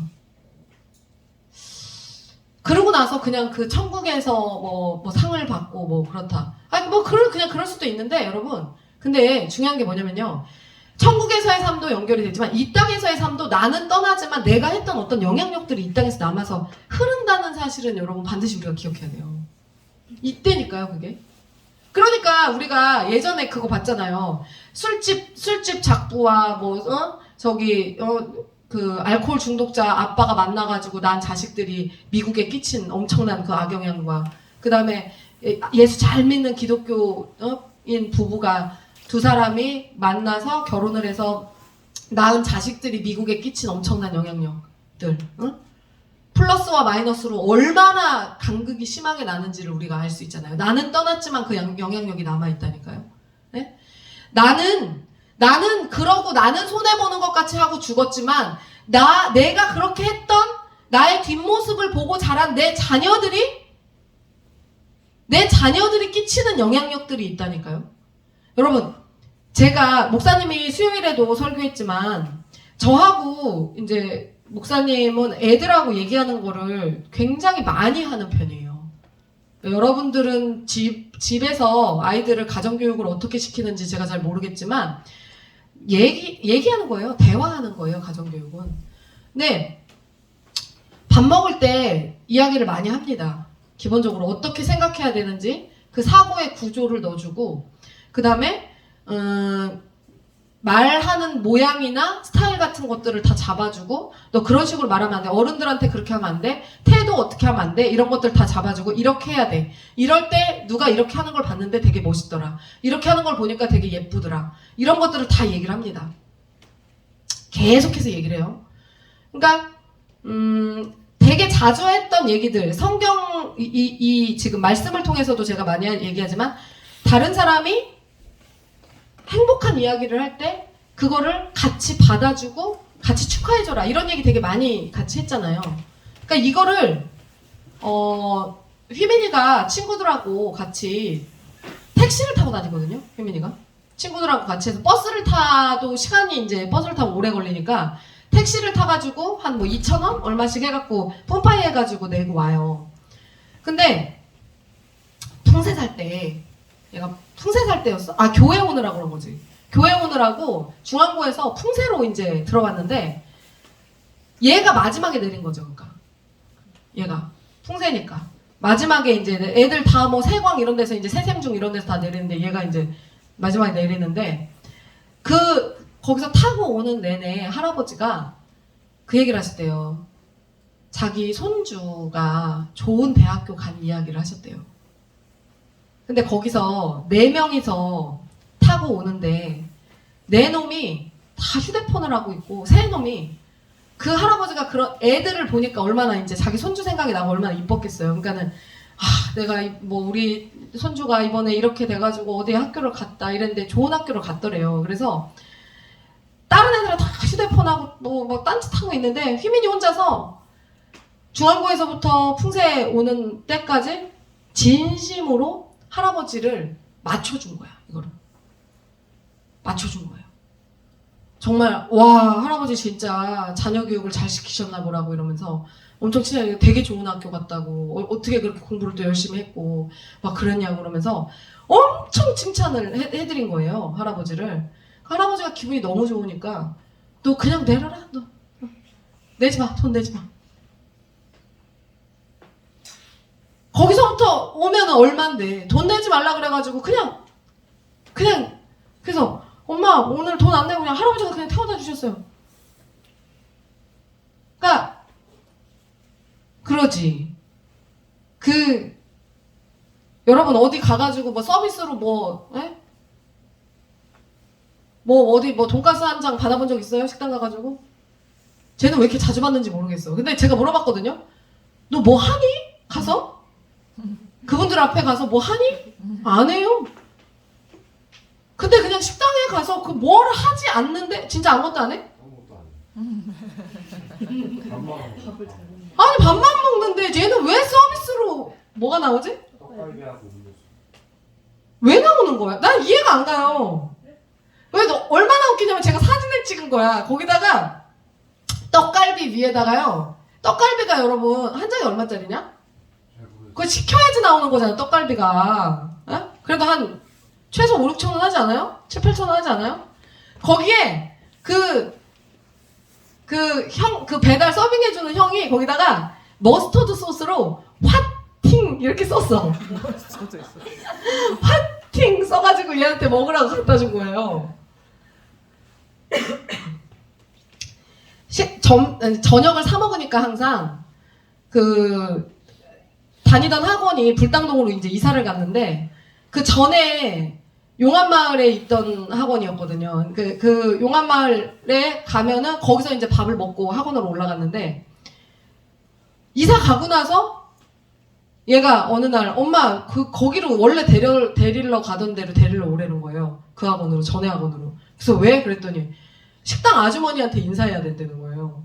그러고 나서 그냥 그 천국에서 뭐 상을 받고 뭐 그렇다. 그냥 그럴 수도 있는데 여러분. 근데 중요한 게 뭐냐면요. 천국에서의 삶도 연결이 되지만 이 땅에서의 삶도 나는 떠나지만 내가 했던 어떤 영향력들이 이 땅에서 남아서 흐른다는 사실은 여러분 반드시 우리가 기억해야 돼요. 이때니까요 그게. 그러니까 우리가 예전에 그거 봤잖아요. 술집 작부와 그 알코올 중독자 아빠가 만나가지고 난 자식들이 미국에 끼친 엄청난 그 악영향과 그 다음에 예수 잘 믿는 기독교인 부부가 두 사람이 만나서 결혼을 해서 낳은 자식들이 미국에 끼친 엄청난 영향력들 플러스와 마이너스로 얼마나 간극이 심하게 나는지를 우리가 알 수 있잖아요. 나는 떠났지만 그 영향력이 남아있다니까요. 네? 나는 그러고 나는 손해보는 것 같이 하고 죽었지만 내가 그렇게 했던 나의 뒷모습을 보고 자란 내 자녀들이 끼치는 영향력들이 있다니까요. 여러분 제가 목사님이 수요일에도 설교했지만 저하고 이제 목사님은 애들하고 얘기하는 거를 굉장히 많이 하는 편이에요. 여러분들은 집에서 아이들을 가정교육을 어떻게 시키는지 제가 잘 모르겠지만 얘기하는 거예요. 대화하는 거예요. 가정교육은. 근데 밥 먹을 때 이야기를 많이 합니다. 기본적으로 어떻게 생각해야 되는지 그 사고의 구조를 넣어주고, 그 다음에 말하는 모양이나 스타일 같은 것들을 다 잡아주고, 너 그런 식으로 말하면 안 돼, 어른들한테 그렇게 하면 안 돼, 태도 어떻게 하면 안 돼, 이런 것들 다 잡아주고 이렇게 해야 돼, 이럴 때 누가 이렇게 하는 걸 봤는데 되게 멋있더라, 이렇게 하는 걸 보니까 되게 예쁘더라, 이런 것들을 다 얘기를 합니다. 계속해서 얘기를 해요. 그러니까 되게 자주 했던 얘기들, 성경 이 지금 말씀을 통해서도 제가 많이 얘기하지만, 다른 사람이 행복한 이야기를 할 때 그거를 같이 받아주고 같이 축하해줘라, 이런 얘기 되게 많이 같이 했잖아요. 그러니까 이거를 휘민이가 친구들하고 같이 택시를 타고 다니거든요. 휘민이가 친구들하고 같이 해서 버스를 타도 시간이 이제 버스를 타고 오래 걸리니까 택시를 타가지고 한 뭐 2,000원 얼마씩 해갖고 뿜빠이 해가지고 내고 와요. 근데 풍세 살 때, 얘가 풍세 살 때였어? 아, 교회 오느라고 그런 거지. 교회 오느라고 중앙고에서 풍세로 이제 들어왔는데, 얘가 마지막에 내린 거죠. 그러니까 얘가 풍세니까 마지막에 이제 애들 다 뭐 세광 이런 데서 이제 세샘중 이런 데서 다 내리는데, 얘가 이제 마지막에 내리는데, 거기서 타고 오는 내내 할아버지가 그 얘기를 하셨대요. 자기 손주가 좋은 대학교 간 이야기를 하셨대요. 근데 거기서 4명이서 타고 오는데, 4놈이 다 휴대폰을 하고 있고, 3놈이, 그 할아버지가 그런 애들을 보니까 얼마나 이제 자기 손주 생각이 나고 얼마나 이뻤겠어요. 그러니까는, 내가 뭐 우리 손주가 이번에 이렇게 돼가지고 어디 학교를 갔다 이랬는데 좋은 학교를 갔더래요. 그래서 다른 애들은 다 휴대폰하고 뭐 딴짓하고 있는데, 휘민이 혼자서 중앙고에서부터 풍세 오는 때까지 진심으로 할아버지를 맞춰준 거야. 이거를 맞춰준 거예요. 정말 와, 할아버지 진짜 자녀 교육을 잘 시키셨나 보라고 이러면서 엄청 친하게, 되게 좋은 학교 갔다고, 어떻게 그렇게 공부를 또 열심히 했고 막 그랬냐고 그러면서 엄청 칭찬을 해드린 거예요, 할아버지를. 할아버지가 기분이 너무 좋으니까, 너 그냥 내려라, 너 내지 마, 돈 내지 마. 거기서부터 오면 얼만데 돈 내지 말라 그래가지고 그냥 그래서 엄마 오늘 돈 안 내고 그냥 할아버지가 그냥 태워다 주셨어요. 그러니까 그러지. 여러분 어디 가가지고 뭐 서비스로 뭐 어디 뭐 돈가스 한 장 받아본 적 있어요? 식당 가가지고? 쟤는 왜 이렇게 자주 받는지 모르겠어. 근데 제가 물어봤거든요. 너 뭐 하니? 가서? 그분들 앞에 가서 뭐 하니? 안 해요. 근데 그냥 식당에 가서 뭘 하지 않는데, 진짜 아무것도 안 해? 아니 밥만 먹는데 얘는 왜 서비스로 뭐가 나오지? 왜 나오는 거야? 난 이해가 안 가요. 왜 얼마나 웃기냐면, 제가 사진을 찍은 거야. 거기다가 떡갈비 위에다가요, 떡갈비가 여러분 한 장이 얼마짜리냐? 그거 시켜야지 나오는 거잖아, 떡갈비가. 그래도 한 최소 5, 6천 원 하지 않아요? 7, 8천 원 하지 않아요? 거기에 그 배달 서빙해주는 형이 거기다가 머스터드 소스로 화팅 이렇게 썼어. 화팅 써가지고 얘한테 먹으라고 갖다 준 거예요. 저녁을 사 먹으니까 항상 다니던 학원이 불당동으로 이제 이사를 갔는데, 그 전에 용안마을에 있던 학원이었거든요. 그 용안마을에 가면은 거기서 이제 밥을 먹고 학원으로 올라갔는데, 이사 가고 나서 얘가 어느 날 엄마 거기로 원래 데리러 가던 데로 데리러 오라는 거예요. 그 학원으로, 전에 학원으로. 그래서 왜? 그랬더니 식당 아주머니한테 인사해야 된다는 거예요.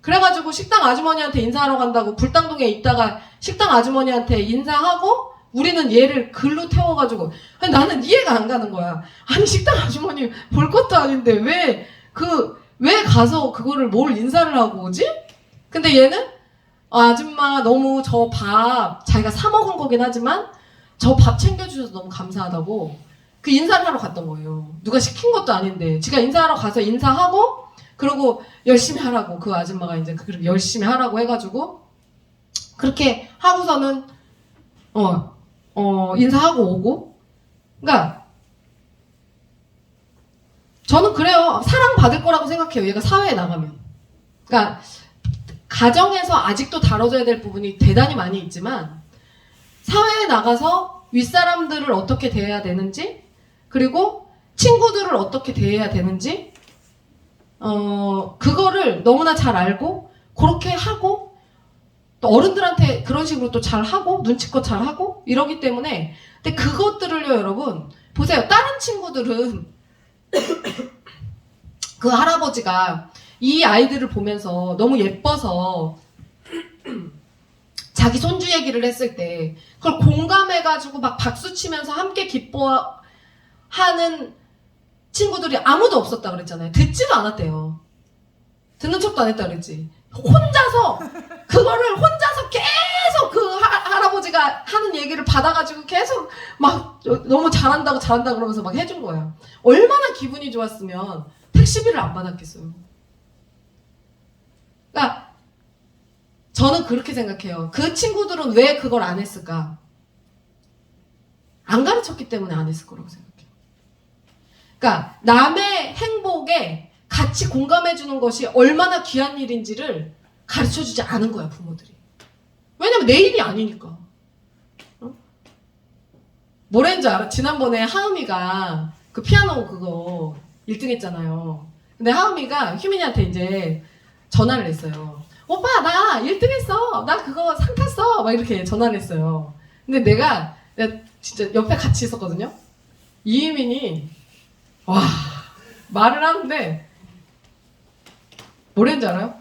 그래가지고 식당 아주머니한테 인사하러 간다고 불당동에 있다가 식당 아주머니한테 인사하고, 우리는 얘를 글로 태워가지고, 아니 나는 이해가 안 가는 거야. 아니 식당 아주머니 볼 것도 아닌데 왜 가서 그거를 뭘 인사를 하고 오지? 근데 얘는 아줌마 너무 저 밥 자기가 사 먹은 거긴 하지만 저 밥 챙겨주셔서 너무 감사하다고 그 인사를 하러 갔던 거예요. 누가 시킨 것도 아닌데 지가 인사하러 가서 인사하고, 그리고 열심히 하라고, 그 아줌마가 이제 그렇게 열심히 하라고 해가지고 그렇게 하고서는 인사하고 오고. 그러니까 저는 그래요. 사랑받을 거라고 생각해요. 얘가 사회에 나가면. 그러니까 가정에서 아직도 다뤄져야 될 부분이 대단히 많이 있지만 사회에 나가서 윗사람들을 어떻게 대해야 되는지, 그리고 친구들을 어떻게 대해야 되는지, 그거를 너무나 잘 알고 그렇게 하고 또 어른들한테 그런 식으로 또 잘하고 눈치껏 잘하고 이러기 때문에. 근데 그것들을요, 여러분 보세요. 다른 친구들은 그 할아버지가 이 아이들을 보면서 너무 예뻐서 자기 손주 얘기를 했을 때 그걸 공감해가지고 막 박수 치면서 함께 기뻐하는 친구들이 아무도 없었다 그랬잖아요. 듣지도 않았대요. 듣는 척도 안 했다 그랬지. 혼자서 계속 그 할아버지가 하는 얘기를 받아가지고 계속 막 너무 잘한다 그러면서 막 해준 거야. 얼마나 기분이 좋았으면 택시비를 안 받았겠어요. 그러니까 저는 그렇게 생각해요. 그 친구들은 왜 그걸 안 했을까? 안 가르쳤기 때문에 안 했을 거라고 생각해요. 그러니까 남의 행복에 같이 공감해주는 것이 얼마나 귀한 일인지를 가르쳐주지 않은 거야, 부모들이. 왜냐면 내 일이 아니니까. 뭐랬는지 알아? 지난번에 하은이가 그 피아노 그거 1등 했잖아요. 근데 하은이가 휴민이한테 이제 전화를 했어요. 오빠 나 1등 했어. 나 그거 상 탔어. 막 이렇게 전화를 했어요. 근데 내가 진짜 옆에 같이 있었거든요. 이유민이 와 말을 하는데 뭐랬는지 알아요?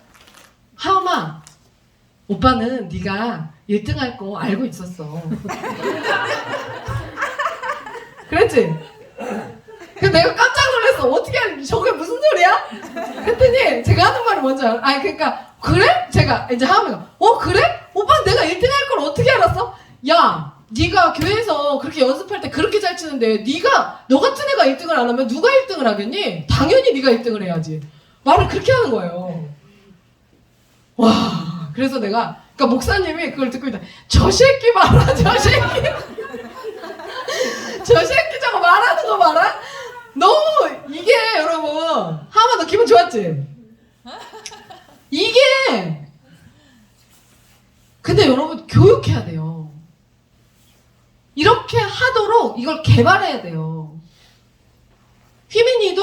하은아 오빠는 네가 1등 할 거 알고 있었어. 그랬지? 그래서 내가 깜짝 놀랐어. 어떻게 하는, 저게 무슨 소리야? 그랬더니 제가 하는 말이 뭔지 알아? 아니 그러니까 그래? 제가 이제 하은이가 그래? 오빠 내가 1등 할 걸 어떻게 알았어? 야 네가 교회에서 그렇게 연습할 때 그렇게 잘 치는데 너 같은 애가 1등을 안 하면 누가 1등을 하겠니? 당연히 네가 1등을 해야지. 말을 그렇게 하는 거예요. 와 그래서 내가 그러니까 목사님이 그걸 듣고 있다. 저 새끼 봐라 저 새끼. 저 새끼 저거 말하는 거 봐라. 너무 이게 여러분 하마 너 기분 좋았지? 이게 근데 여러분 교육해야 돼요. 이렇게 하도록 이걸 개발해야 돼요. 휘민이도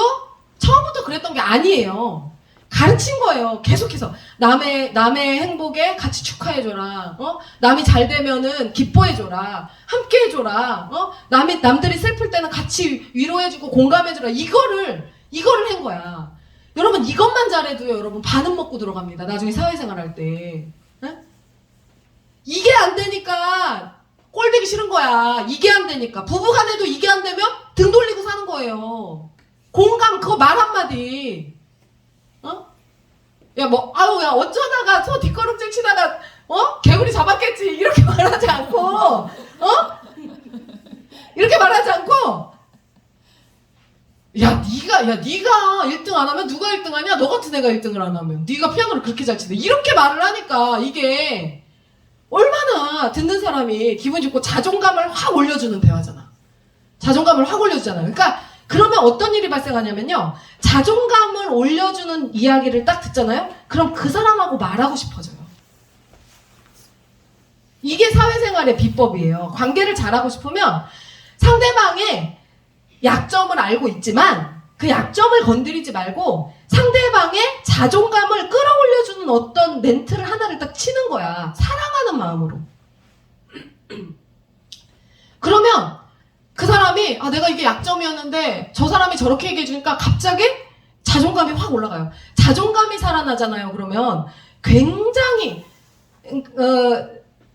처음부터 그랬던 게 아니에요. 가르친 거예요. 계속해서 남의 행복에 같이 축하해줘라. 남이 잘 되면은 기뻐해줘라. 함께해줘라. 남들이 슬플 때는 같이 위로해주고 공감해줘라. 이거를 한 거야. 여러분 이것만 잘해도요. 여러분 반은 먹고 들어갑니다. 나중에 사회생활 할 때. 이게 안 되니까 꼴보기 싫은 거야. 이게 안 되니까. 부부간에도 이게 안 되면 등 돌리고 사는 거예요. 공감 그거 말 한마디. 야, 야, 어쩌다가 소 뒷걸음질 치다가, 개구리 잡았겠지. 이렇게 말하지 않고, 이렇게 말하지 않고, 네가 1등 안 하면 누가 1등 하냐? 너 같은 애가 1등을 안 하면. 네가 피아노를 그렇게 잘 치는데. 이렇게 말을 하니까 이게 얼마나 듣는 사람이 기분 좋고 자존감을 확 올려주는 대화잖아. 자존감을 확 올려주잖아요. 그러니까, 그러면 어떤 일이 발생하냐면요. 자존감을 올려주는 이야기를 딱 듣잖아요. 그럼 그 사람하고 말하고 싶어져요. 이게 사회생활의 비법이에요. 관계를 잘하고 싶으면 상대방의 약점을 알고 있지만 그 약점을 건드리지 말고 상대방의 자존감을 끌어올려주는 어떤 멘트를 하나를 딱 치는 거야. 사랑하는 마음으로. 그러면 그 사람이 내가 이게 약점이었는데 저 사람이 저렇게 얘기해주니까 갑자기 자존감이 확 올라가요. 자존감이 살아나잖아요. 그러면 굉장히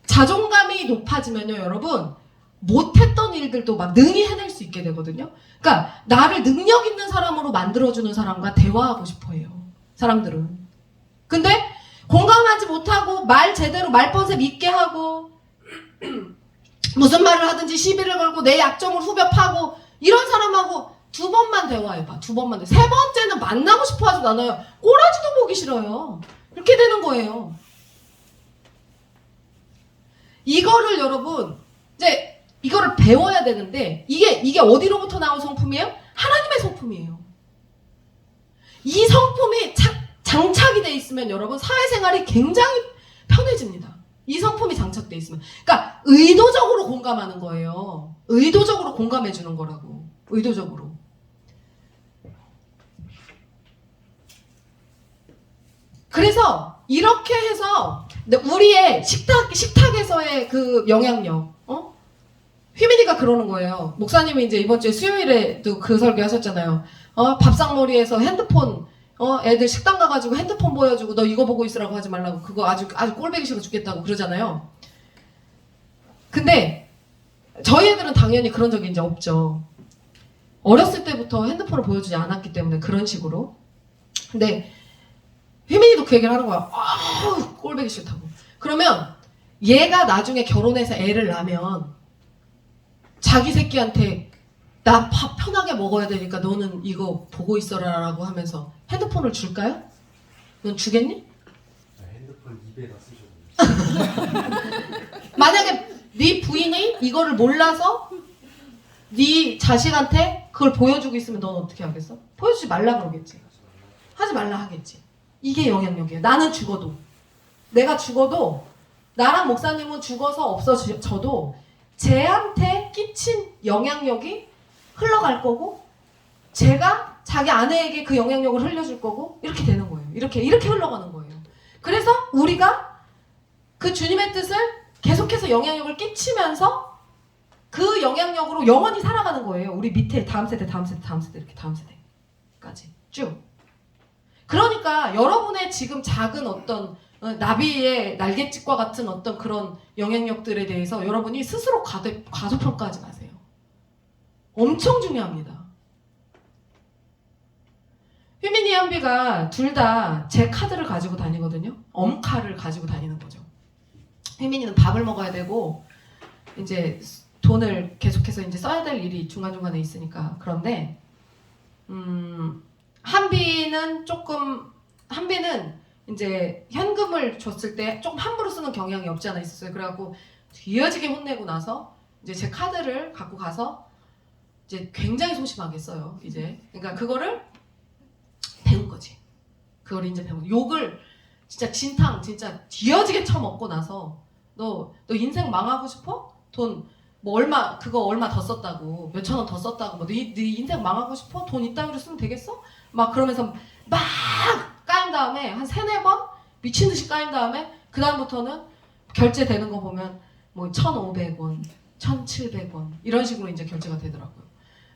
자존감이 높아지면요. 여러분 못했던 일들도 막 능히 해낼 수 있게 되거든요. 그러니까 나를 능력 있는 사람으로 만들어주는 사람과 대화하고 싶어해요. 사람들은. 근데 공감하지 못하고 말 제대로 말벗에 믿게 하고 무슨 말을 하든지 시비를 걸고 내 약점을 후벼 파고 이런 사람하고 2번만 대화해봐. 2번만. 3번째는 만나고 싶어 하지도 않아요. 꼬라지도 보기 싫어요. 그렇게 되는 거예요. 이거를 여러분 이제 이거를 배워야 되는데 이게 어디로부터 나온 성품이에요? 하나님의 성품이에요. 이 성품이 장착이 돼 있으면 여러분 사회생활이 굉장히 편해집니다. 이 성품이 장착돼 있으면. 그러니까 의도적으로 공감하는 거예요. 의도적으로 공감해 주는 거라고. 의도적으로. 그래서 이렇게 해서 우리의 식탁에서의 그 영향력, 휘민이가 그러는 거예요. 목사님이 이제 이번 주에 수요일에도 그 설교 하셨잖아요. 밥상머리에서 핸드폰, 애들 식당 가가지고 핸드폰 보여주고 너 이거 보고 있으라고 하지 말라고. 그거 아주 꼴보기 싫어 죽겠다고 그러잖아요. 근데 저희 애들은 당연히 그런 적이 이제 없죠. 어렸을 때부터 핸드폰을 보여주지 않았기 때문에 그런 식으로. 근데 휘민이도 그 얘기를 하는 거야. 꼴보기 싫다고. 그러면 얘가 나중에 결혼해서 애를 낳으면 자기 새끼한테 나 밥 편하게 먹어야 되니까 너는 이거 보고 있어라 라고 하면서 핸드폰을 줄까요? 넌 주겠니? 핸드폰 입에다 쓰셔도 만약에 네 부인이 이거를 몰라서 네 자식한테 그걸 보여주고 있으면 넌 어떻게 하겠어? 보여주지 말라 그러겠지. 하지 말라 하겠지. 이게 영향력이에요. 나는 죽어도, 내가 죽어도, 나랑 목사님은 죽어서 없어져도 쟤한테 끼친 영향력이 흘러갈 거고, 제가 자기 아내에게 그 영향력을 흘려줄 거고, 이렇게 되는 거예요. 이렇게 흘러가는 거예요. 그래서 우리가 그 주님의 뜻을 계속해서 영향력을 끼치면서 그 영향력으로 영원히 살아가는 거예요. 우리 밑에 다음 세대 이렇게 다음 세대까지 쭉. 그러니까 여러분의 지금 작은 어떤 나비의 날갯짓과 같은 어떤 그런 영향력들에 대해서 여러분이 스스로 과소평가하지 마세요. 엄청 중요합니다. 휘민이 현비가 둘 다 제 카드를 가지고 다니거든요. 엄카를 가지고 다니는 거죠. 휘민이는 밥을 먹어야 되고 이제 돈을 계속해서 이제 써야 될 일이 중간중간에 있으니까. 그런데 한비는 이제 현금을 줬을 때 조금 함부로 쓰는 경향이 없지 않아 있었어요. 그래갖고 뒤어지게 혼내고 나서 이제 제 카드를 갖고 가서 이제 굉장히 소심하게 써요. 이제 그러니까 그거를 배운 거지. 그걸 이제 배운 욕을 진짜 진짜 뒤어지게 쳐먹고 나서 너 인생 망하고 싶어? 돈 뭐 얼마 더 썼다고, 몇천 원 더 썼다고, 뭐 네 인생 망하고 싶어? 돈 이따위로 쓰면 되겠어? 막 그러면서 막 까인 다음에 한 3-4번 미친 듯이 까인 다음에 그 다음부터는 결제되는 거 보면 뭐 1,500원, 1,700원 이런 식으로 이제 결제가 되더라고요.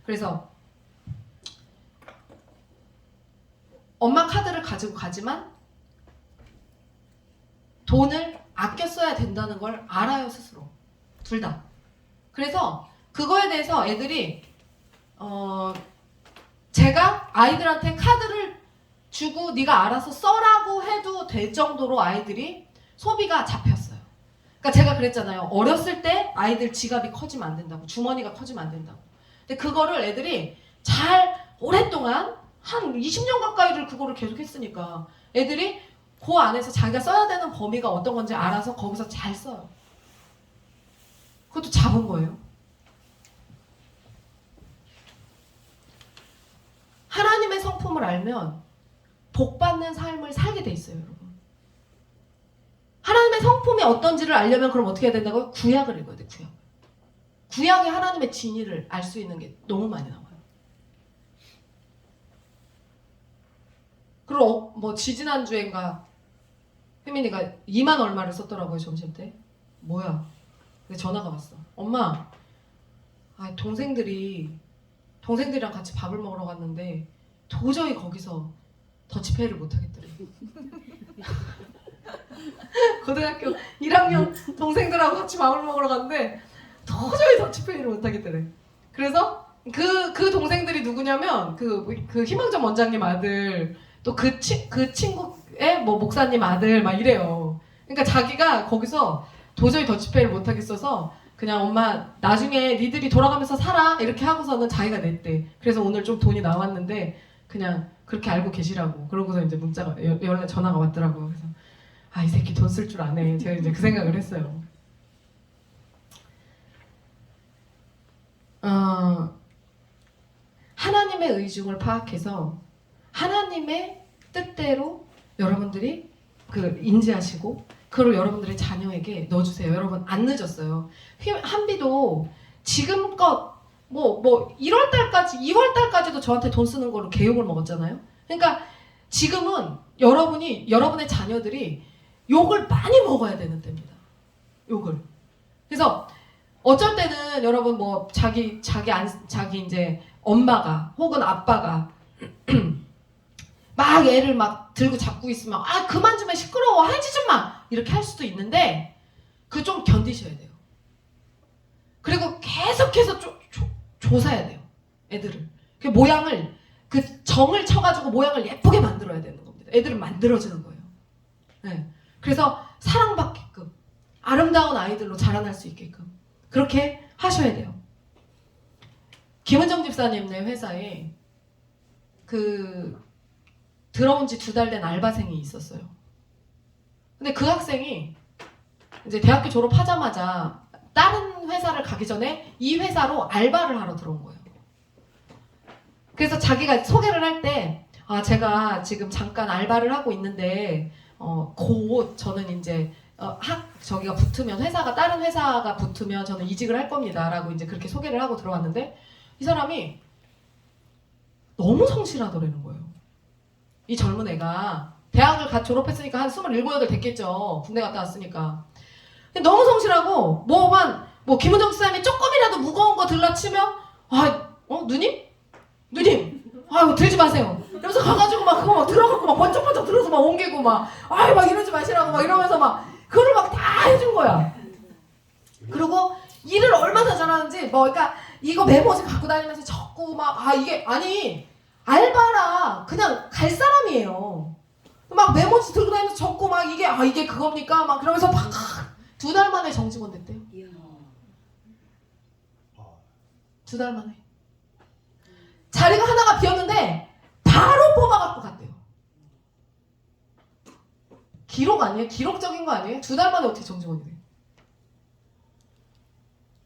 그래서 엄마 카드를 가지고 가지만 돈을 아껴 써야 된다는 걸 알아요, 스스로. 둘 다. 그래서 그거에 대해서 애들이 제가 아이들한테 카드를 주고 네가 알아서 써라고 해도 될 정도로 아이들이 소비가 잡혔어요. 그러니까 제가 그랬잖아요. 어렸을 때 아이들 지갑이 커지면 안 된다고, 주머니가 커지면 안 된다고. 근데 그거를 애들이 잘 오랫동안 한 20년 가까이를 그거를 계속 했으니까 애들이 그 안에서 자기가 써야 되는 범위가 어떤 건지 알아서 거기서 잘 써요. 그것도 잡은 거예요. 하나님의 성품을 알면 복받는 삶을 살게 돼 있어요, 여러분. 하나님의 성품이 어떤지를 알려면 그럼 어떻게 해야 된다고요? 구약을 읽어야 돼, 구약. 구약에 하나님의 진리를 알 수 있는 게 너무 많이 나와요. 그리고 뭐 지지난주엔가 휘민이가 2만 얼마를 썼더라고요, 점심때. 뭐야? 근데 전화가 왔어. 엄마, 동생들이랑 같이 밥을 먹으러 갔는데 도저히 거기서 더치페이를 못 하겠더래. 고등학교 1학년 동생들하고 같이 밥을 먹으러 갔는데 도저히 더치페이를 못 하겠더래. 그래서 그 동생들이 누구냐면 그 희망전 원장님 아들, 또 그 친구의 뭐 목사님 아들 막 이래요. 그러니까 자기가 거기서 도저히 더치페이를 못 하겠어서 그냥 엄마 나중에 니들이 돌아가면서 살아 이렇게 하고서는 자기가 냈대. 그래서 오늘 좀 돈이 나왔는데 그냥 그렇게 알고 계시라고. 그러고서 이제 문자가 전화가 왔더라고요. 그래서 이 새끼 돈 쓸 줄 아네. 제가 이제 그 생각을 했어요. 의중을 파악해서 하나님의 뜻대로 여러분들이 그 인지하시고 그걸 여러분들의 자녀에게 넣어주세요. 여러분 안 늦었어요. 한비도 지금껏 뭐 1월 달까지 2월 달까지도 저한테 돈 쓰는 걸로 개욕을 먹었잖아요. 그러니까 지금은 여러분의 자녀들이 욕을 많이 먹어야 되는 때입니다. 욕을. 그래서 어쩔 때는 여러분 뭐 자기 이제 엄마가 혹은 아빠가 막 애를 막 들고 잡고 있으면 아 그만 좀 해 시끄러워 하지 좀 마 이렇게 할 수도 있는데 그 좀 견디셔야 돼요. 그리고 계속해서 조사해야 돼요. 애들을 그 모양을 그 정을 쳐가지고 모양을 예쁘게 만들어야 되는 겁니다. 애들은 만들어지는 거예요. 네. 그래서 사랑받게끔 아름다운 아이들로 자라날 수 있게끔 그렇게 하셔야 돼요. 김은정 집사님네 회사에 그 들어온 지 2달 된 알바생이 있었어요. 근데 그 학생이 이제 대학교 졸업하자마자 다른 회사를 가기 전에 이 회사로 알바를 하러 들어온 거예요. 그래서 자기가 소개를 할 때 아 제가 지금 잠깐 알바를 하고 있는데 곧 저는 이제 저기가 붙으면 다른 회사가 붙으면 저는 이직을 할 겁니다라고 이제 그렇게 소개를 하고 들어왔는데 이 사람이 너무 성실하더라는 거예요. 이 젊은 애가 대학을 갓 졸업했으니까 한 27, 8 됐겠죠. 군대 갔다 왔으니까. 근데 너무 성실하고 뭐 김은정 사람이 조금이라도 무거운 거 들라치면 누님? 아유 들지 마세요. 이러면서 가가지고 막 그거 막 들어갖고 막 번쩍번쩍 들어서 막 옮기고 막 이러지 마시라고 막 이러면서 막 그거를 막 다 해준 거야. 그리고 일을 얼마나 잘하는지 그러니까 이거 메모지 갖고 다니면서 적고 이게 아니 알바라 그냥 갈 사람이에요. 막 메모지 들고 다니면서 적고 막 이게 그겁니까? 막 그러면서 막 2달 만에 정직원 됐대요. 2달 만에. 자리가 하나가 비었는데 바로 뽑아갖고 갔대요. 기록 아니에요? 기록적인 거 아니에요? 2달 만에 어떻게 정직원이 돼요?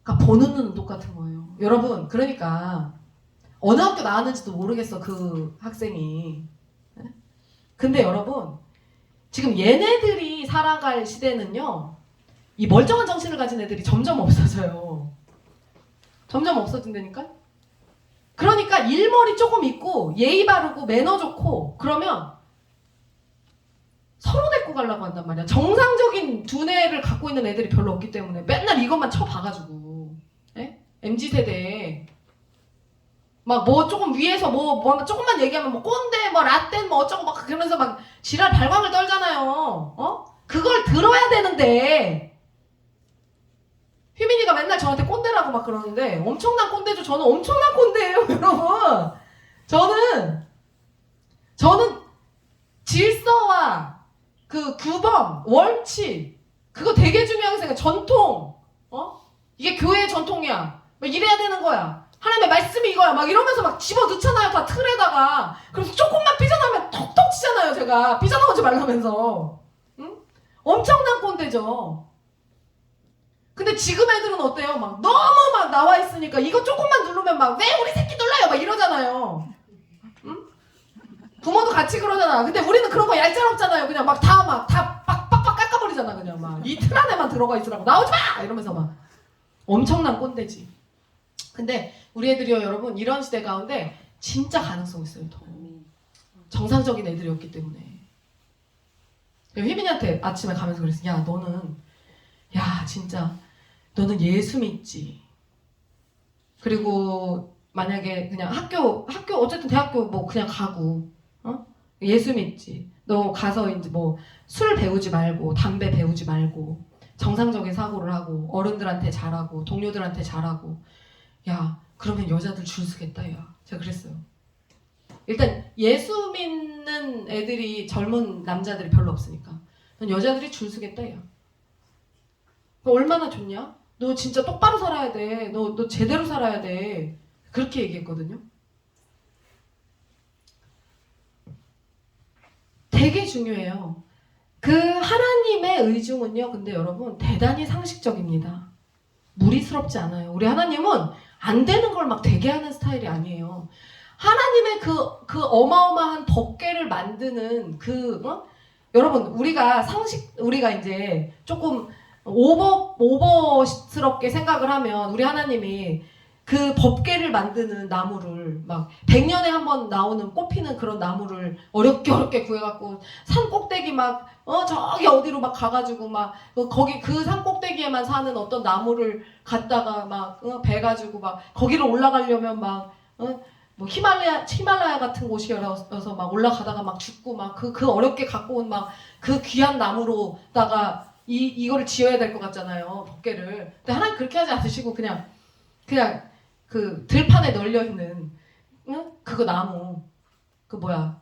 그러니까 보는 눈은 똑같은 거예요. 여러분 그러니까 어느 학교 나왔는지도 모르겠어 그 학생이. 근데 여러분 지금 얘네들이 살아갈 시대는요 이 멀쩡한 정신을 가진 애들이 점점 없어져요. 점점 없어진다니까. 그러니까 일머리 조금 있고 예의 바르고 매너 좋고 그러면 서로 데리고 가려고 한단 말이야. 정상적인 두뇌를 갖고 있는 애들이 별로 없기 때문에 맨날 이것만 쳐봐가지고 MZ세대에 막 조금 위에서 조금만 얘기하면 꼰대 라떼 어쩌고 막 그러면서 막 지랄 발광을 떨잖아요. 그걸 들어야 되는데 휘민이가 맨날 저한테 꼰대라고 막 그러는데 엄청난 꼰대죠. 저는 엄청난 꼰대예요 여러분. 저는 질서와 그 규범 원칙 그거 되게 중요하게 생각해. 전통 이게 교회의 전통이야 막 이래야 되는 거야. 하나님의 말씀이 이거야 막 이러면서 막 집어넣잖아요 다 틀에다가. 그래서 조금만 삐져나오면 톡톡 치잖아요. 제가 삐져나오지 말라면서. 응? 엄청난 꼰대죠. 근데 지금 애들은 어때요? 막 너무 막 나와 있으니까 이거 조금만 누르면 막 왜 우리 새끼 눌러요 막 이러잖아요. 응? 부모도 같이 그러잖아. 근데 우리는 그런 거 얄짤없잖아요. 그냥 막 다 빡빡 깎아버리잖아. 그냥 막 이 틀 안에만 들어가 있으라고 나오지 마 이러면서 막 엄청난 꼰대지. 근데 우리 애들이요 여러분 이런 시대 가운데 진짜 가능성 있어요. 더 정상적인 애들이었기 때문에. 휘민이한테 아침에 가면서 그랬어. 야 진짜 너는 예수 믿지. 그리고 만약에 그냥 학교 어쨌든 대학교 뭐 그냥 가고 예수 믿지. 너 가서 이제 뭐 술 배우지 말고 담배 배우지 말고 정상적인 사고를 하고 어른들한테 잘하고 동료들한테 잘하고. 야 그러면 여자들 줄 서겠다 야. 제가 그랬어요. 일단 예수 믿는 애들이 젊은 남자들이 별로 없으니까 넌 여자들이 줄 서겠다 야. 얼마나 좋냐? 너 진짜 똑바로 살아야 돼. 너 제대로 살아야 돼. 그렇게 얘기했거든요. 되게 중요해요. 그 하나님의 의중은요. 근데 여러분 대단히 상식적입니다. 무리스럽지 않아요. 우리 하나님은 안 되는 걸 막 되게 하는 스타일이 아니에요. 하나님의 그 어마어마한 법궤를 만드는 여러분, 우리가 이제 조금 오버스럽게 생각을 하면 우리 하나님이 그 법궤를 만드는 나무를 막 100년에 한 번 나오는 꽃피는 그런 나무를 어렵게 구해갖고 산 꼭대기 막 저기 어디로 막 가가지고 막 거기 그 산 꼭대기에만 사는 어떤 나무를 갖다가 막 베가지고 막 거기를 올라가려면 막 뭐 히말라야 같은 곳이어서 막 올라가다가 막 죽고 막 그 어렵게 갖고 온 막 그 귀한 나무로다가 이거를 지어야 될 것 같잖아요, 법궤를. 근데 하나님 그렇게 하지 않으시고 그냥 그 들판에 널려 있는 그거 나무,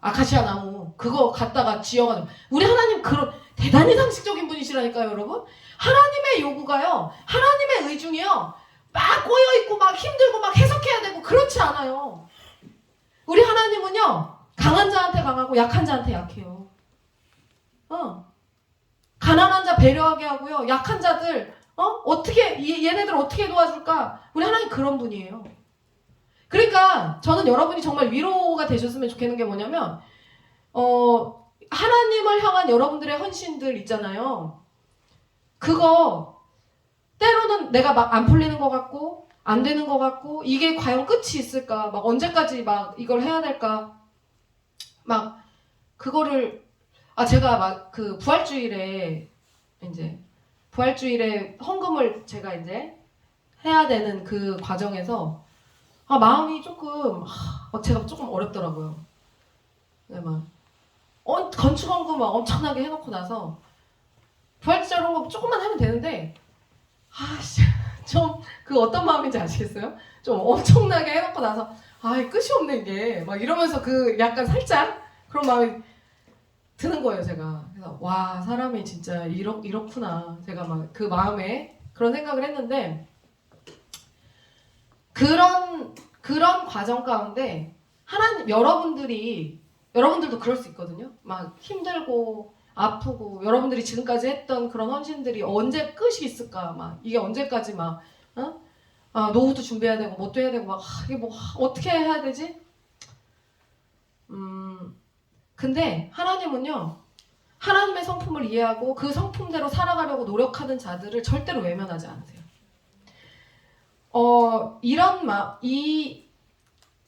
아카시아 나무 그거 갖다가 지어가지고. 우리 하나님 그런 대단히 상식적인 분이시라니까요, 여러분. 하나님의 요구가요, 하나님의 의중이요, 막 꼬여 있고 막 힘들고 막 해석해야 되고 그렇지 않아요. 우리 하나님은요, 강한 자한테 강하고 약한 자한테 약해요. 가난한 자 배려하게 하고요, 약한 자들 얘네들 어떻게 도와줄까? 우리 하나님 그런 분이에요. 그러니까 저는 여러분이 정말 위로가 되셨으면 좋겠는 게 뭐냐면 하나님을 향한 여러분들의 헌신들 있잖아요. 그거 때로는 내가 막 안 풀리는 것 같고 안 되는 것 같고 이게 과연 끝이 있을까? 막 언제까지 막 이걸 해야 될까? 막 그거를 제가 막 그 부활주일에 헌금을 제가 이제 해야 되는 그 과정에서 마음이 조금 제가 조금 어렵더라고요. 네, 막 건축 헌금 막 엄청나게 해놓고 나서 부활절 헌금 조금만 하면 되는데 좀 그 어떤 마음인지 아시겠어요? 좀 엄청나게 해놓고 나서 끝이 없네 이게 막 이러면서 그 약간 살짝 그런 마음이 드는 거예요, 제가. 그래서 와, 사람이 진짜 이렇구나. 제가 막 그 마음에 그런 생각을 했는데, 그런 과정 가운데 하나님, 여러분들도 그럴 수 있거든요. 막 힘들고 아프고 여러분들이 지금까지 했던 그런 헌신들이 언제 끝이 있을까? 막 이게 언제까지 막 노후도 준비해야 되고 뭣도 해야 되고 막 이게 뭐 어떻게 해야 되지? 근데 하나님은요, 하나님의 성품을 이해하고 그 성품대로 살아가려고 노력하는 자들을 절대로 외면하지 않으세요.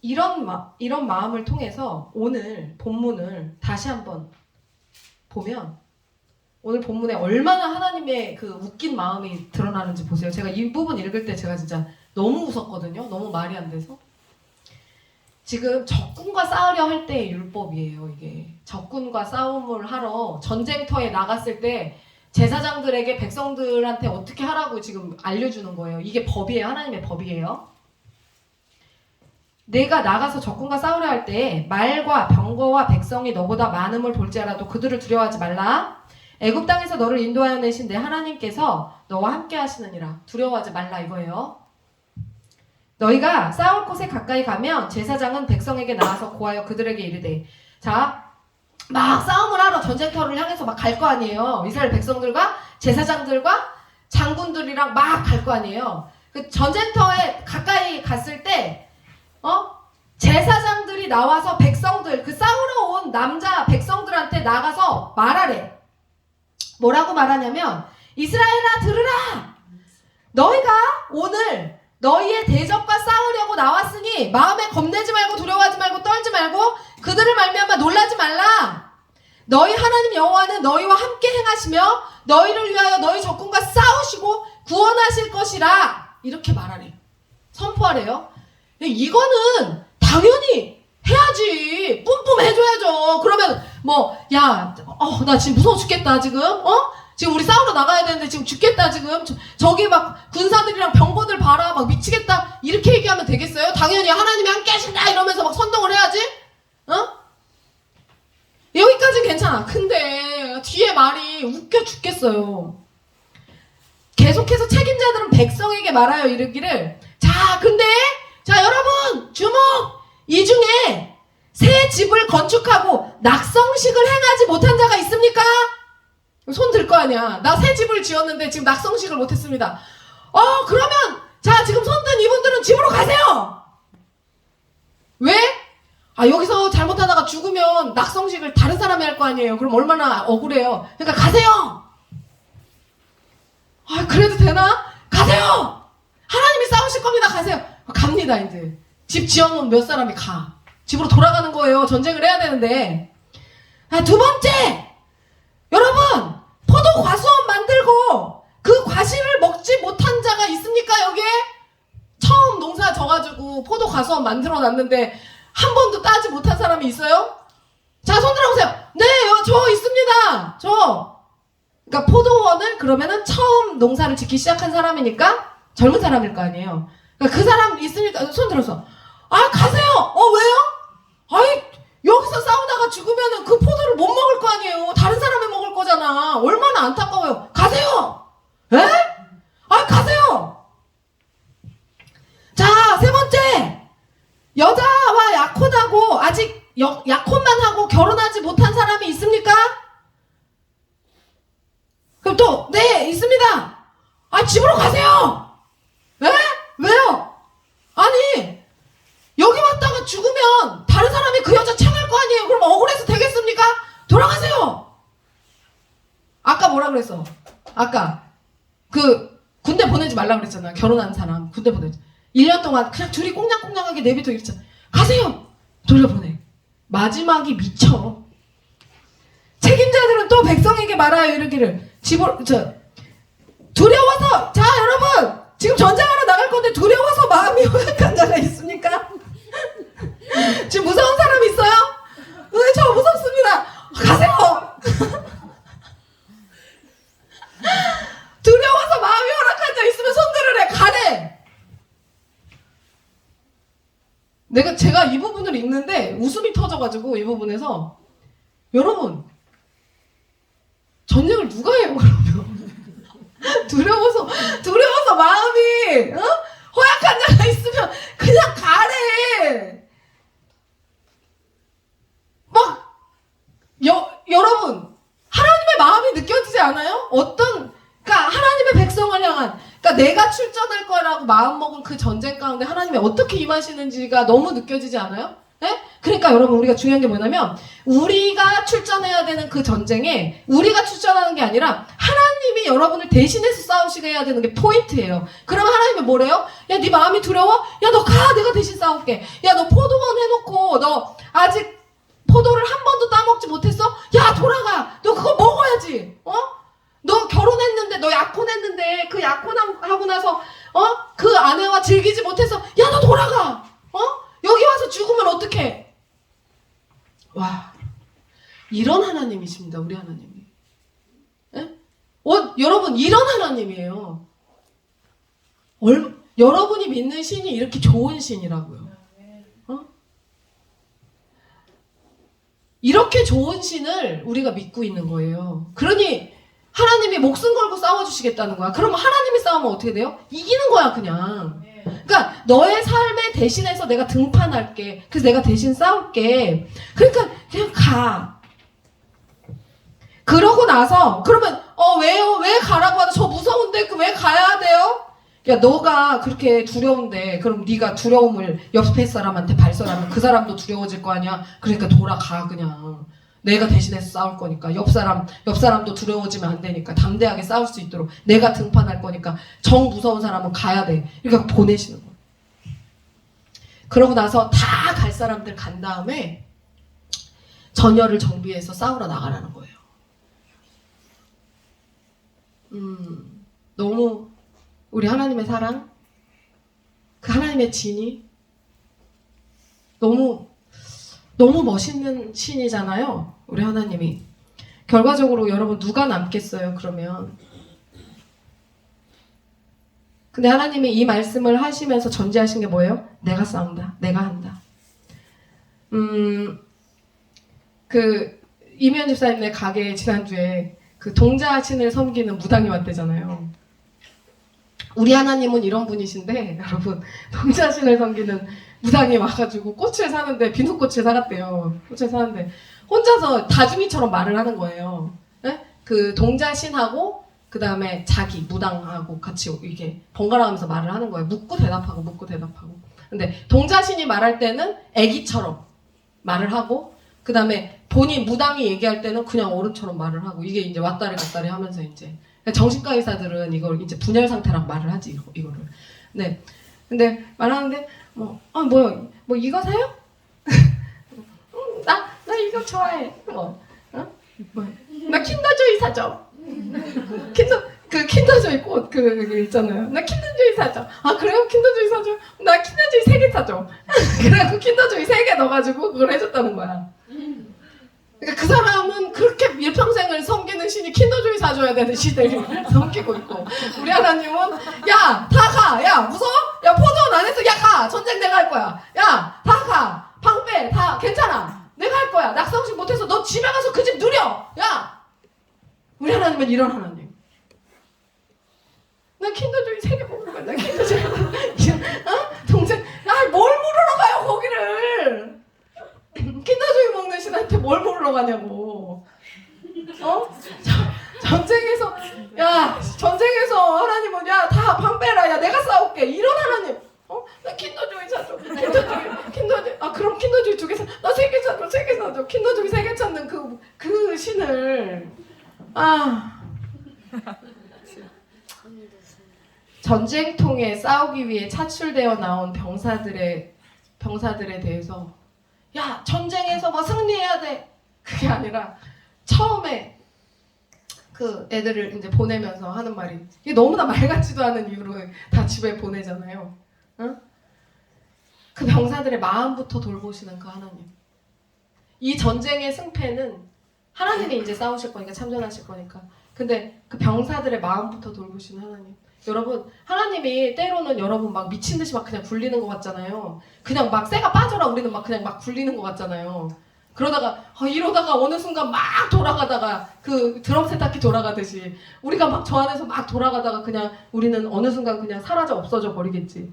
이런 마음을 통해서 오늘 본문을 다시 한번 보면, 오늘 본문에 얼마나 하나님의 그 웃긴 마음이 드러나는지 보세요. 제가 이 부분 읽을 때 제가 진짜 너무 웃었거든요. 너무 말이 안 돼서. 지금 적군과 싸우려 할 때의 율법이에요. 이게 적군과 싸움을 하러 전쟁터에 나갔을 때 제사장들에게 백성들한테 어떻게 하라고 지금 알려주는 거예요. 이게 법이에요. 하나님의 법이에요. 내가 나가서 적군과 싸우려 할 때 말과 병거와 백성이 너보다 많음을 볼지라도 그들을 두려워하지 말라. 애굽 땅에서 너를 인도하여 내신 내 하나님께서 너와 함께 하시느니라. 두려워하지 말라 이거예요. 너희가 싸울 곳에 가까이 가면 제사장은 백성에게 나와서 고하여 그들에게 이르되, 자, 막 싸움을 하러 전쟁터를 향해서 막 갈 거 아니에요. 이스라엘 백성들과 제사장들과 장군들이랑 막 갈 거 아니에요. 그 전쟁터에 가까이 갔을 때 제사장들이 나와서 백성들, 그 싸우러 온 남자 백성들한테 나가서 말하래. 뭐라고 말하냐면, 이스라엘아 들으라. 너희가 오늘 너희의 대적과 싸우려고 나왔으니 마음에 겁내지 말고 두려워하지 말고 떨지 말고 그들을 말미암아 놀라지 말라. 너희 하나님 여호와는 너희와 함께 행하시며 너희를 위하여 너희 적군과 싸우시고 구원하실 것이라. 이렇게 말하래. 선포하래요. 이거는 당연히 해야지. 뿜뿜 해줘야죠. 그러면 나 지금 무서워 죽겠다 지금. 지금 우리 싸우러 나가야 되는데 지금 죽겠다 지금. 저기 막 군사들이랑 병거들 봐라 막 미치겠다. 이렇게 얘기하면 되겠어요? 당연히 하나님이 함께 하신다 이러면서 막 선동을 해야지. 여기까지는 괜찮아. 근데 뒤에 말이 웃겨 죽겠어요. 계속해서 책임자들은 백성에게 말하여 이르기를, 자 여러분 주목! 이 중에 새 집을 건축하고 낙성식을 행하지 못한 자가 있습니까? 손 들 거 아니야. 나 새 집을 지었는데 지금 낙성식을 못했습니다. 그러면 자 지금 손 든 이분들은 집으로 가세요. 왜? 여기서 잘못하다가 죽으면 낙성식을 다른 사람이 할 거 아니에요. 그럼 얼마나 억울해요. 그러니까 가세요. 그래도 되나? 가세요. 하나님이 싸우실 겁니다. 가세요. 갑니다. 이제 집 지어놓은 몇 사람이 가. 집으로 돌아가는 거예요. 전쟁을 해야 되는데. 두 번째, 여러분, 포도 과수원 만들고 그 과실을 먹지 못한 자가 있습니까? 여기에 처음 농사 져가지고 포도 과수원 만들어 놨는데 한 번도 따지 못한 사람이 있어요? 자, 손 들어보세요. 네, 저 있습니다. 그러니까 포도원을 그러면은 처음 농사를 짓기 시작한 사람이니까 젊은 사람일 거 아니에요. 그러니까 그 사람 있으니까 손 들어서 가세요. 왜요? 여기서 싸우다가 죽으면은 그 포도를 못 먹을 거 아니에요. 다른 사람이 먹을 거잖아. 얼마나 안타까워요. 가세요. 에? 가세요. 자, 세 번째. 여자와 약혼하고 아직 약혼만 하고 결혼하지 못한 사람이 있습니까? 그럼 또 네, 있습니다. 집으로 가세요. 에? 왜요? 아니, 여기 왔다가 죽으면 다른 사람이 그 여자 창할 거 아니에요. 그럼 억울해서 되겠습니까? 돌아가세요. 아까 뭐라 그랬어? 아까 군대 보내지 말라 그랬잖아. 결혼한 사람 군대 보내지. 1년 동안 그냥 둘이 꽁냥꽁냥하게 내비둬 이랬잖아. 가세요. 돌려보내. 마지막이 미쳐. 책임자들은 또 백성에게 말하여 이르기를 두려워서, 자 여러분, 지금 전쟁하러 나갈 건데 두려워서 마음이 허약한 자가 있습니까? 지금 무서운 사람 있어요? 네, 저 무섭습니다. 가세요. 두려워서 마음이 허락한 자 있으면 손 들으래. 가래. 제가 이 부분을 읽는데 웃음이 터져가지고 이 부분에서 여러분, 전쟁을 누가 해요 그러면? 두려워서 마음이 허약한 자가 있으면 그냥 가래. 여러분, 하나님의 마음이 느껴지지 않아요? 그러니까 하나님의 백성을 향한, 그러니까 내가 출전할 거라고 마음먹은 그 전쟁 가운데 하나님이 어떻게 임하시는지가 너무 느껴지지 않아요? 네? 그러니까 여러분, 우리가 중요한 게 뭐냐면 우리가 출전해야 되는 그 전쟁에 우리가 출전하는 게 아니라 하나님이 여러분을 대신해서 싸우시게 해야 되는 게 포인트예요. 그러면 하나님이 뭐래요? 야, 네 마음이 두려워? 야, 너 가. 내가 대신 싸울게. 야, 너 포도원 해놓고 너 아직 포도를 한 번도 따먹지 못했어? 야, 돌아가. 너 그거 먹어야지. 너 결혼했는데, 너 약혼했는데 그 약혼하고 나서 그 아내와 즐기지 못해서 야, 너 돌아가. 여기 와서 죽으면 어떡해? 와, 이런 하나님이십니다. 우리 하나님이. 예? 여러분, 이런 하나님이에요. 여러분이 믿는 신이 이렇게 좋은 신이라고요. 이렇게 좋은 신을 우리가 믿고 있는 거예요. 그러니 하나님이 목숨 걸고 싸워주시겠다는 거야. 그러면 하나님이 싸우면 어떻게 돼요? 이기는 거야, 그냥. 그러니까 너의 삶에 대신해서 내가 등판할게. 그래서 내가 대신 싸울게. 그러니까 그냥 가. 그러고 나서 그러면 왜요? 왜 가라고 하죠? 저 무서운데 왜 가야 돼요? 야, 너가 그렇게 두려운데 그럼 네가 두려움을 옆에 사람한테 발설하면 그 사람도 두려워질 거 아니야? 그러니까 돌아가. 그냥 내가 대신해서 싸울 거니까 옆 사람도 두려워지면 안 되니까 담대하게 싸울 수 있도록 내가 등판할 거니까 정 무서운 사람은 가야 돼. 그러니까 보내시는 거예요. 그러고 나서 다 갈 사람들 간 다음에 전열을 정비해서 싸우러 나가라는 거예요. 너무 우리 하나님의 사랑, 그 하나님의 진이 너무 멋있는 신이잖아요. 우리 하나님이. 결과적으로 여러분 누가 남겠어요, 그러면? 근데 하나님이 이 말씀을 하시면서 전제하신 게 뭐예요? 내가 싸운다. 내가 한다. 이면 집사님네 가게에 지난주에 그 동자신을 섬기는 무당이 왔대잖아요. 우리 하나님은 이런 분이신데 여러분, 동자신을 섬기는 무당이 와가지고 꽃을 사는데 비누꽃을 사갔대요. 꽃을 사는데 혼자서 다중이처럼 말을 하는 거예요. 네? 그 동자신하고 그 다음에 자기 무당하고 같이 이게 번갈아가면서 말을 하는 거예요. 묻고 대답하고 묻고 대답하고. 근데 동자신이 말할 때는 애기처럼 말을 하고 그 다음에 본인 무당이 얘기할 때는 그냥 어른처럼 말을 하고 이게 이제 왔다리 갔다리 하면서 이제 그러니까 정신과 의사들은 이걸 이제 분열 상태라고 말을 하지 이거를. 네. 근데 말하는데 뭐요? 뭐 이거 사요? 나 이거 좋아해. 나 킨더조이 사줘. 킨더조이 꽃 있잖아요. 나 킨더조이 사줘. 아 그래요? 킨더조이 사줘? 나 킨더조이 3개 사줘. 그래갖고 킨더조이 3개 넣어가지고 그걸 해줬다는 거야. 그러니까 그 사람은 그렇게 일평생을 섬기는 신이 킨더조이 사줘야 되는 신을 섬기고 있고 우리 하나님은 야 다 가. 야 무서워? 야 포도원 안 했어? 야 가. 전쟁 내가 할 거야. 야 다 가. 방 빼. 다 괜찮아. 내가 할 거야. 낙성식 못해서 너 집에 가서 그 집 누려. 야 우리 하나님은 이런 하나님. 나 킨더조이 3개 먹으러 간다. 킨더조이 동생 뭘 물으러 가요 거기를. 킨더조이 먹는 신한테 뭘 물으러 가냐고. 전쟁에서 하나님은 야 다 방 빼라. 야 내가 싸울게. 이런 하나님. 나 킨더조이 사줘. 킨더조이. 아 그럼 킨더조이 2개 사. 나 3개 사줘. 3개 사줘. 킨더조이 3개 찾는 그 신을. 전쟁통에 싸우기 위해 차출되어 나온 병사들에 대해서 야 전쟁에서 뭐 승리해야 돼 그게 아니라 처음에 그 애들을 이제 보내면서 하는 말이 이게 너무나 말 같지도 않은 이유로 다 집에 보내잖아요. 응? 그 병사들의 마음부터 돌보시는 그 하나님. 이 전쟁의 승패는 하나님이 이제 싸우실 거니까 참전하실 거니까. 근데 그 병사들의 마음부터 돌보시는 하나님. 여러분 하나님이 때로는 여러분 막 미친 듯이 막 그냥 굴리는 것 같잖아요. 그냥 막 새가 빠져라 우리는 막 그냥 막 굴리는 것 같잖아요. 그러다가 이러다가 어느 순간 막 돌아가다가 그 드럼 세탁기 돌아가듯이 우리가 막 저 안에서 막 돌아가다가 그냥 우리는 어느 순간 그냥 사라져 없어져 버리겠지.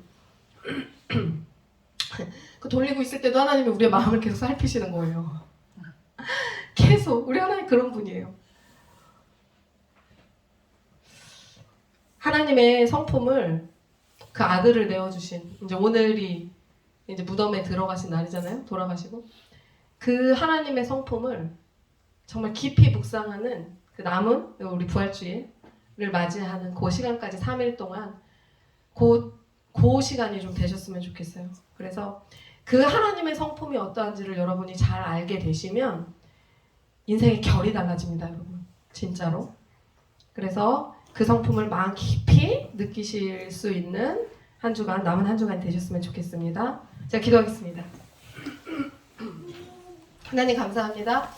그 돌리고 있을 때도 하나님이 우리의 마음을 계속 살피시는 거예요. 계속 우리 하나님 그런 분이에요. 하나님의 성품을 그 아들을 내어주신 이제 오늘이 이제 무덤에 들어가신 날이잖아요. 돌아가시고 그 하나님의 성품을 정말 깊이 묵상하는 그 남은 우리 부활주일을 맞이하는 그 시간까지 3일 동안 그 시간이 좀 되셨으면 좋겠어요. 그래서 그 하나님의 성품이 어떠한지를 여러분이 잘 알게 되시면 인생의 결이 달라집니다, 여러분. 진짜로. 그래서 그 성품을 마음 깊이 느끼실 수 있는 한 주간, 남은 한 주간이 되셨으면 좋겠습니다. 제가 기도하겠습니다. 하나님 감사합니다.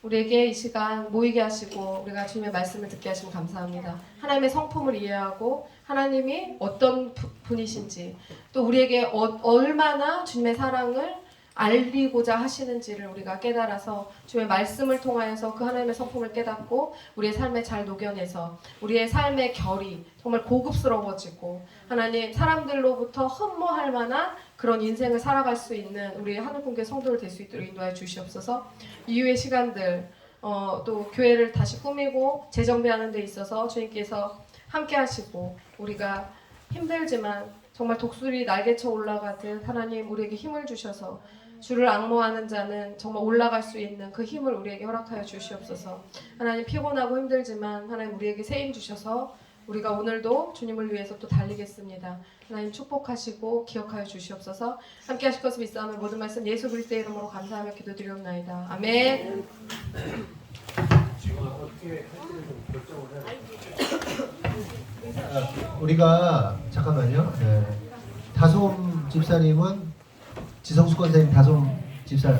우리에게 이 시간 모이게 하시고 우리가 주님의 말씀을 듣게 하시면 감사합니다. 하나님의 성품을 이해하고 하나님이 어떤 분이신지 또 우리에게 얼마나 주님의 사랑을 알리고자 하시는지를 우리가 깨달아서 주의 말씀을 통하여서 그 하나님의 성품을 깨닫고 우리의 삶에 잘 녹여내서 우리의 삶의 결이 정말 고급스러워지고 하나님 사람들로부터 흠모할 만한 그런 인생을 살아갈 수 있는 우리 하늘공교회 성도를 될 수 있도록 인도하여 주시옵소서. 이후의 시간들 또 교회를 다시 꾸미고 재정비하는 데 있어서 주님께서 함께 하시고 우리가 힘들지만 정말 독수리 날개쳐 올라가듯 하나님 우리에게 힘을 주셔서 주를 앙모하는 자는 정말 올라갈 수 있는 그 힘을 우리에게 허락하여 주시옵소서. 하나님 피곤하고 힘들지만 하나님 우리에게 새 힘 주셔서 우리가 오늘도 주님을 위해서 또 달리겠습니다. 하나님 축복하시고 기억하여 주시옵소서. 함께 하실 것을 믿사오며 모든 말씀 예수 그리스도의 이름으로 감사하며 기도드리옵나이다. 아멘. 지금 어떻게 할지를 좀 결정을 해야 우리가 잠깐만요. 다솜 집사님은 지성수 권사님 다솜 집사